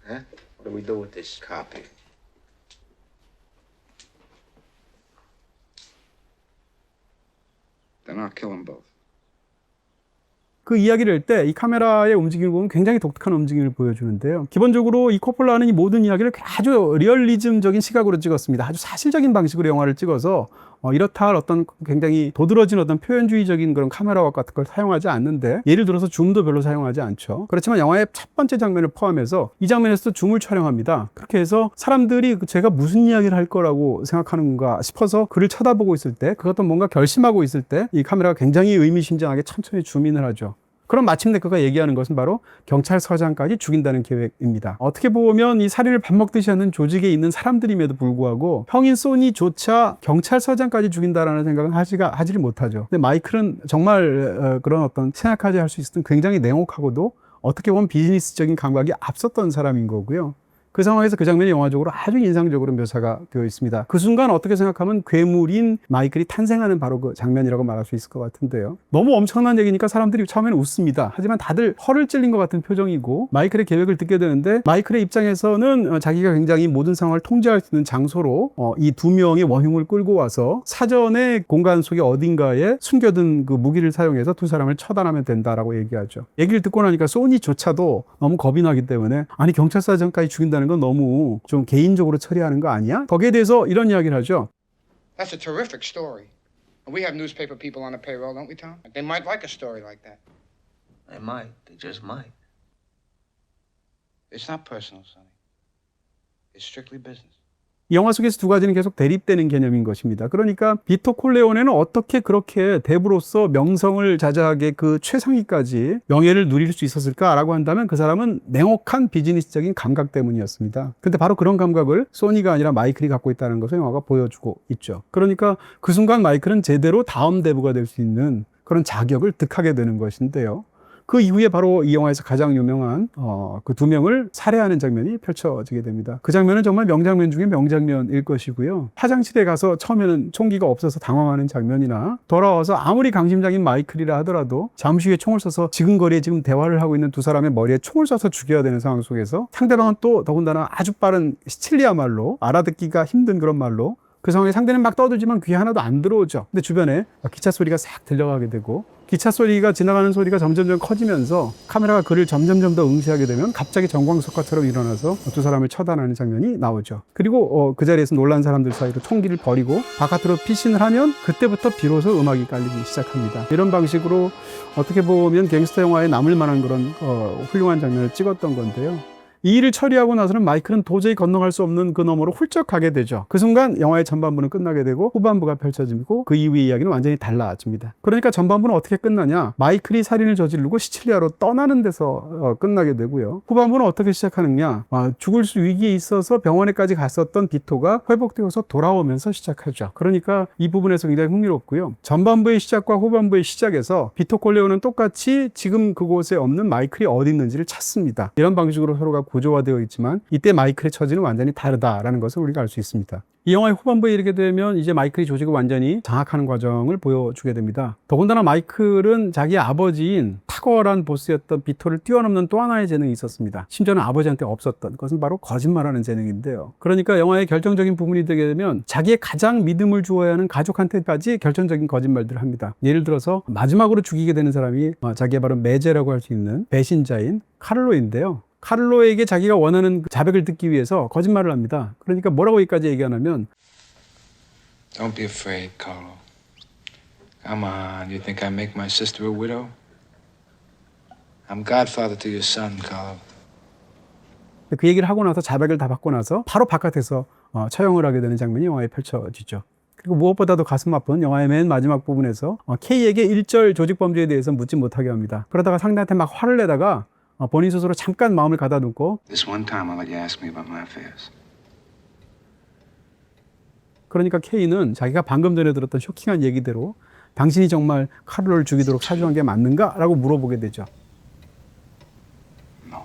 Huh? What do we do with this copy? Then I'll kill them both. 그 이야기를 할 때 이 카메라의 움직임을 보면 굉장히 독특한 움직임을 보여주는데요. 기본적으로 이 코폴라는 이 모든 이야기를 아주 리얼리즘적인 시각으로 찍었습니다. 아주 사실적인 방식으로 영화를 찍어서 이렇다 할 어떤 굉장히 도드라진 어떤 표현주의적인 그런 카메라 같은 걸 사용하지 않는데, 예를 들어서 줌도 별로 사용하지 않죠. 그렇지만 영화의 첫 번째 장면을 포함해서 이 장면에서도 줌을 촬영합니다. 그렇게 해서 사람들이 제가 무슨 이야기를 할 거라고 생각하는가 싶어서 그를 쳐다보고 있을 때, 그것도 뭔가 결심하고 있을 때 이 카메라가 굉장히 의미심장하게 천천히 줌인을 하죠. 그럼 마침내 그가 얘기하는 것은 바로 경찰서장까지 죽인다는 계획입니다. 어떻게 보면 이 살인을 밥 먹듯이 하는 조직에 있는 사람들임에도 불구하고 형인 소니조차 경찰서장까지 죽인다라는 생각은 하지를 못하죠. 근데 마이클은 정말 그런 어떤 생각하지 할 수 있었던 굉장히 냉혹하고도 어떻게 보면 비즈니스적인 감각이 앞섰던 사람인 거고요. 그 상황에서 그 장면이 영화적으로 아주 인상적으로 묘사가 되어 있습니다. 그 순간 어떻게 생각하면 괴물인 마이클이 탄생하는 바로 그 장면이라고 말할 수 있을 것 같은데요. 너무 엄청난 얘기니까 사람들이 처음에는 웃습니다. 하지만 다들 허를 찔린 것 같은 표정이고, 마이클의 계획을 듣게 되는데, 마이클의 입장에서는 자기가 굉장히 모든 상황을 통제할 수 있는 장소로 이 두 명의 원흉을 끌고 와서 사전에 공간 속에 어딘가에 숨겨둔 그 무기를 사용해서 두 사람을 처단하면 된다라고 얘기하죠. 얘기를 듣고 나니까 소니조차도 너무 겁이 나기 때문에, 아니 경찰서장까지 죽인다는 건 너무 좀 개인적으로 처리하는 거 아니야? 거기에 대해서 이런 이야기를 하죠. That's a terrific story. We have newspaper people on the payroll, don't we, Tom? They might like a story like that. They might. They just might. It's not personal, Sonny. It's strictly business. 이 영화 속에서 두 가지는 계속 대립되는 개념인 것입니다. 그러니까 비토 콜레오네는 어떻게 그렇게 대부로서 명성을 자자하게 그 최상위까지 명예를 누릴 수 있었을까라고 한다면, 그 사람은 냉혹한 비즈니스적인 감각 때문이었습니다. 근데 바로 그런 감각을 소니가 아니라 마이클이 갖고 있다는 것을 영화가 보여주고 있죠. 그러니까 그 순간 마이클은 제대로 다음 대부가 될 수 있는 그런 자격을 득하게 되는 것인데요. 그 이후에 바로 이 영화에서 가장 유명한 그 두 명을 살해하는 장면이 펼쳐지게 됩니다. 그 장면은 정말 명장면 중에 명장면일 것이고요. 화장실에 가서 처음에는 총기가 없어서 당황하는 장면이나, 돌아와서 아무리 강심장인 마이클이라 하더라도 잠시 후에 총을 쏴서 지근거리에 지금 대화를 하고 있는 두 사람의 머리에 총을 쏴서 죽여야 되는 상황 속에서 상대방은 또 더군다나 아주 빠른 시칠리아 말로, 알아듣기가 힘든 그런 말로, 그 상황에 상대는 막 떠들지만 귀에 하나도 안 들어오죠. 근데 주변에 기차 소리가 싹 들려가게 되고, 기차 소리가 지나가는 소리가 점점점 커지면서 카메라가 그를 점점점 더 응시하게 되면 갑자기 정광석화처럼 일어나서 두 사람을 처단하는 장면이 나오죠. 그리고 그 자리에서 놀란 사람들 사이로 총기를 버리고 바깥으로 피신을 하면, 그때부터 비로소 음악이 깔리기 시작합니다. 이런 방식으로 어떻게 보면 갱스터 영화에 남을 만한 그런 훌륭한 장면을 찍었던 건데요. 이 일을 처리하고 나서는 마이클은 도저히 건너갈 수 없는 그 너머로 훌쩍 가게 되죠. 그 순간 영화의 전반부는 끝나게 되고 후반부가 펼쳐지고, 그 이후의 이야기는 완전히 달라집니다. 그러니까 전반부는 어떻게 끝나냐? 마이클이 살인을 저지르고 시칠리아로 떠나는 데서 끝나게 되고요. 후반부는 어떻게 시작하느냐? 죽을 수 위기에 있어서 병원에까지 갔었던 비토가 회복되어서 돌아오면서 시작하죠. 그러니까 이 부분에서 굉장히 흥미롭고요. 전반부의 시작과 후반부의 시작에서 비토 콜레오는 똑같이 지금 그곳에 없는 마이클이 어디 있는지를 찾습니다. 이런 방식으로 서로가 구조화되어 있지만, 이때 마이클의 처지는 완전히 다르다라는 것을 우리가 알 수 있습니다. 이 영화의 후반부에 이르게 되면 이제 마이클이 조직을 완전히 장악하는 과정을 보여주게 됩니다. 더군다나 마이클은 자기 아버지인 탁월한 보스였던 비토를 뛰어넘는 또 하나의 재능이 있었습니다. 심지어는 아버지한테 없었던 것은 바로 거짓말하는 재능인데요. 그러니까 영화의 결정적인 부분이 되게 되면 자기의 가장 믿음을 주어야 하는 가족한테까지 결정적인 거짓말들을 합니다. 예를 들어서 마지막으로 죽이게 되는 사람이 자기의 바로 매제라고 할 수 있는 배신자인 카를로인데요. 카를로에게 자기가 원하는 자백을 듣기 위해서 거짓말을 합니다. 그러니까 뭐라고 여기까지 얘기하냐면, Don't be afraid, Carlo. Come on, you think I make my sister a widow? I'm godfather to your son, Carlo. 그 얘기를 하고 나서 자백을 다 받고 나서 바로 바깥에서 처형을 하게 되는 장면이 영화에 펼쳐지죠. 그리고 무엇보다도 가슴 아픈 영화의 맨 마지막 부분에서 K에게 일절 조직 범죄에 대해서 묻지 못하게 합니다. 그러다가 상대한테 막 화를 내다가 본인 스스로 잠깐 마음을 가다듬고, This one time I'll let you ask me about my affairs. 그러니까 K는 자기가 방금 전에 들었던 쇼킹한 얘기대로 당신이 정말 카를로를 죽이도록 사주한 게 맞는가? 라고 물어보게 되죠. No.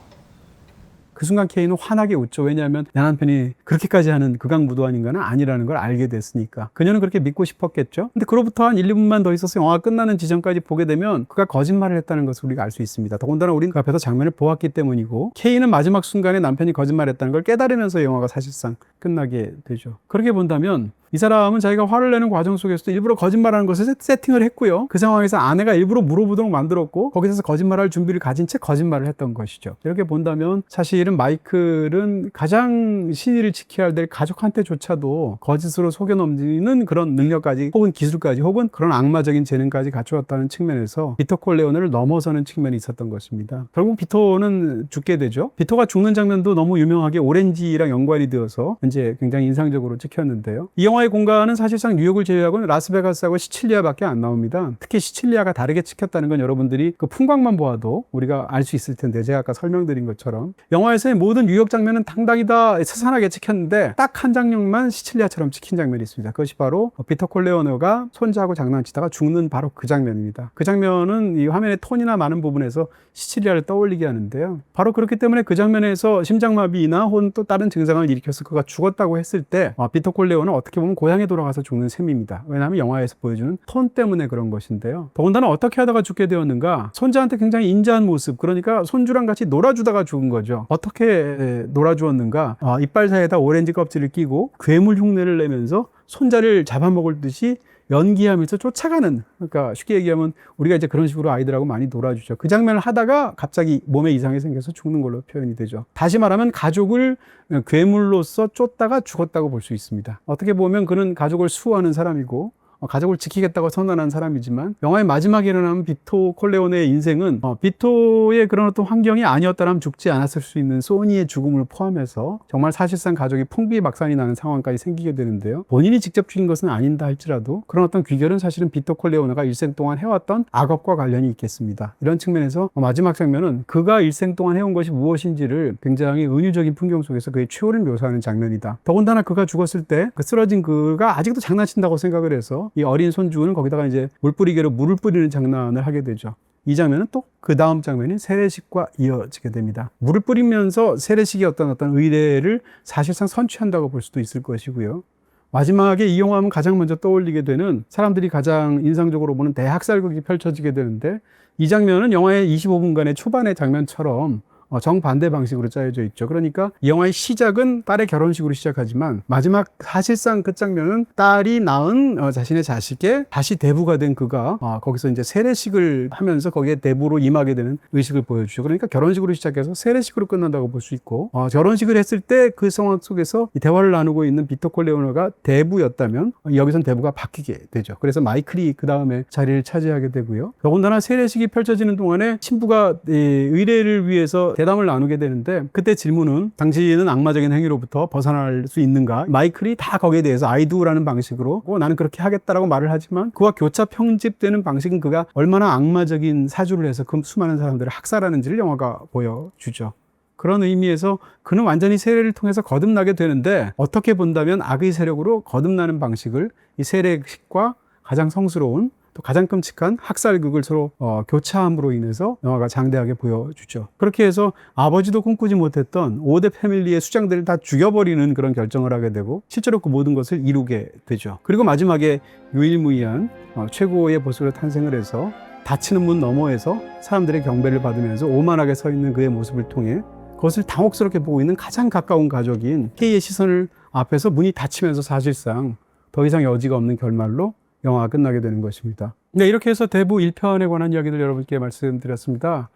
그 순간 K는 환하게 웃죠. 왜냐하면 내 남편이 그렇게까지 하는 극악무도한 인간은 아니라는 걸 알게 됐으니까. 그녀는 그렇게 믿고 싶었겠죠. 근데 그로부터 한 1, 2분만 더 있어서 영화가 끝나는 지점까지 보게 되면 그가 거짓말을 했다는 것을 우리가 알 수 있습니다. 더군다나 우린 그 앞에서 장면을 보았기 때문이고, K는 마지막 순간에 남편이 거짓말했다는 걸 깨달으면서 영화가 사실상 끝나게 되죠. 그렇게 본다면 이 사람은 자기가 화를 내는 과정 속에서도 일부러 거짓말하는 것을 세팅을 했고요. 그 상황에서 아내가 일부러 물어보도록 만들었고 거기서 거짓말할 준비를 가진 채 거짓말을 했던 것이죠. 이렇게 본다면 사실은 마이클은 가장 신의를 지켜야 될 가족한테조차도 거짓으로 속여 넘기는 그런 능력까지 혹은 기술까지 혹은 그런 악마적인 재능까지 갖추었다는 측면에서 비토 콜레오네를 넘어서는 측면이 있었던 것입니다. 결국 비토는 죽게 되죠. 비토가 죽는 장면도 너무 유명하게 오렌지랑 연관이 되어서 이제 굉장히 인상적으로 찍혔는데요. 이 영화의 공간은 사실상 뉴욕을 제외하고는 라스베가스하고 시칠리아밖에 안 나옵니다. 특히 시칠리아가 다르게 찍혔다는 건 여러분들이 그 풍광만 보아도 우리가 알 수 있을 텐데 제가 아까 설명드린 것처럼 영화에서의 모든 뉴욕 장면은 당당히 다 세산하게 찍혔는데 딱 한 장면만 시칠리아처럼 찍힌 장면이 있습니다. 그것이 바로 비토 콜레오네가 손자하고 장난치다가 죽는 바로 그 장면입니다. 그 장면은 이 화면의 톤이나 많은 부분에서 시칠리아를 떠올리게 하는데요. 바로 그렇기 때문에 그 장면에서 심장마비나 혹은 또 다른 증상을 일으켜서 그가 죽었다고 했을 때 비토 콜레오는 어떻게 보면 고향에 돌아가서 죽는 셈입니다. 왜냐하면 영화에서 보여주는 톤 때문에 그런 것인데요. 더군다나 어떻게 하다가 죽게 되었는가? 손자한테 굉장히 인자한 모습, 그러니까 손주랑 같이 놀아주다가 죽은 거죠. 어떻게 놀아주었는가? 이빨 사이에다 오렌지 껍질을 끼고 괴물 흉내를 내면서 손자를 잡아먹을 듯이 연기하면서 쫓아가는, 그러니까 쉽게 얘기하면 우리가 이제 그런 식으로 아이들하고 많이 놀아주죠. 그 장면을 하다가 갑자기 몸에 이상이 생겨서 죽는 걸로 표현이 되죠. 다시 말하면 가족을 괴물로서 쫓다가 죽었다고 볼 수 있습니다. 어떻게 보면 그는 가족을 수호하는 사람이고 가족을 지키겠다고 선언한 사람이지만 영화의 마지막에 일어나는 비토 콜레오네의 인생은 비토의 그런 어떤 환경이 아니었다면 죽지 않았을 수 있는 소니의 죽음을 포함해서 정말 사실상 가족이 풍비박산이 나는 상황까지 생기게 되는데요. 본인이 직접 죽인 것은 아닌다 할지라도 그런 어떤 귀결은 사실은 비토 콜레오네가 일생 동안 해왔던 악업과 관련이 있겠습니다. 이런 측면에서 마지막 장면은 그가 일생 동안 해온 것이 무엇인지를 굉장히 은유적인 풍경 속에서 그의 최후를 묘사하는 장면이다. 더군다나 그가 죽었을 때 그 쓰러진 그가 아직도 장난친다고 생각을 해서 이 어린 손주는 거기다가 이제 물뿌리개로 물을 뿌리는 장난을 하게 되죠. 이 장면은 또 그 다음 장면인 세례식과 이어지게 됩니다. 물을 뿌리면서 세례식의 어떤 의례를 사실상 선취한다고 볼 수도 있을 것이고요. 마지막에 이 영화 하면 가장 먼저 떠올리게 되는, 사람들이 가장 인상적으로 보는 대학살극이 펼쳐지게 되는데, 이 장면은 영화의 25분간의 초반의 장면처럼 정반대 방식으로 짜여져 있죠. 그러니까 이 영화의 시작은 딸의 결혼식으로 시작하지만 마지막 사실상 그 장면은 딸이 낳은 자신의 자식의 다시 대부가 된 그가 거기서 이제 세례식을 하면서 거기에 대부로 임하게 되는 의식을 보여주죠. 그러니까 결혼식으로 시작해서 세례식으로 끝난다고 볼 수 있고, 결혼식을 했을 때 그 상황 속에서 이 대화를 나누고 있는 비토 콜레오네가 대부였다면 여기선 대부가 바뀌게 되죠. 그래서 마이클이 그 다음에 자리를 차지하게 되고요. 더군다나 세례식이 펼쳐지는 동안에 신부가 의례를 위해서 대담을 나누게 되는데, 그때 질문은 당신은 악마적인 행위로부터 벗어날 수 있는가? 마이클이 다 거기에 대해서 I do라는 방식으로 나는 그렇게 하겠다라고 말을 하지만 그와 교차 편집되는 방식은 그가 얼마나 악마적인 사주를 해서 그 수많은 사람들을 학살하는지를 영화가 보여주죠. 그런 의미에서 그는 완전히 세례를 통해서 거듭나게 되는데, 어떻게 본다면 악의 세력으로 거듭나는 방식을 이 세례식과 가장 성스러운 또 가장 끔찍한 학살극을 서로 교차함으로 인해서 영화가 장대하게 보여주죠. 그렇게 해서 아버지도 꿈꾸지 못했던 5대 패밀리의 수장들을 다 죽여버리는 그런 결정을 하게 되고 실제로 그 모든 것을 이루게 되죠. 그리고 마지막에 유일무이한 최고의 보스로 탄생을 해서 닫히는 문 너머에서 사람들의 경배를 받으면서 오만하게 서 있는 그의 모습을 통해 그것을 당혹스럽게 보고 있는 가장 가까운 가족인 케이의 시선을 앞에서 문이 닫히면서 사실상 더 이상 여지가 없는 결말로 영화가 끝나게 되는 것입니다. 네, 이렇게 해서 대부 1편에 관한 이야기를 여러분께 말씀드렸습니다.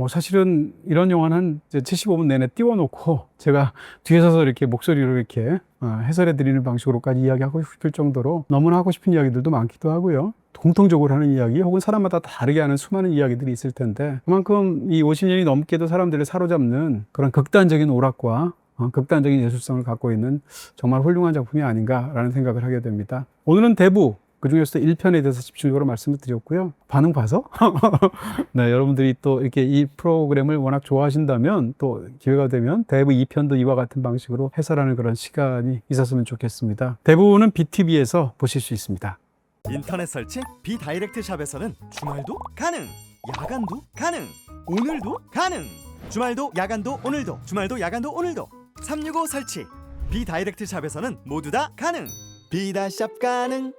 사실은 이런 영화는 한 75분 내내 띄워놓고 제가 뒤에 서서 이렇게 목소리로 이렇게 해설해 드리는 방식으로까지 이야기하고 싶을 정도로 너무나 하고 싶은 이야기들도 많기도 하고요. 공통적으로 하는 이야기 혹은 사람마다 다르게 하는 수많은 이야기들이 있을 텐데, 그만큼 이 50년이 넘게도 사람들을 사로잡는 그런 극단적인 오락과 극단적인 예술성을 갖고 있는 정말 훌륭한 작품이 아닌가라는 생각을 하게 됩니다. 오늘은 대부 그 중에서도 1편에 대해서 집중적으로 말씀을 드렸고요. 반응 봐서 네, 여러분들이 또 이렇게 이 프로그램을 워낙 좋아하신다면 또 기회가 되면 대부 2편도 이와 같은 방식으로 해설하는 그런 시간이 있었으면 좋겠습니다. 대부는 BTV에서 보실 수 있습니다. 인터넷 설치 비다이렉트 샵에서는 주말도 가능, 야간도 가능, 오늘도 가능. 주말도 야간도 오늘도, 주말도 야간도 오늘도. 365 설치 비다이렉트 샵에서는 모두 다 가능. 비다샵 가능.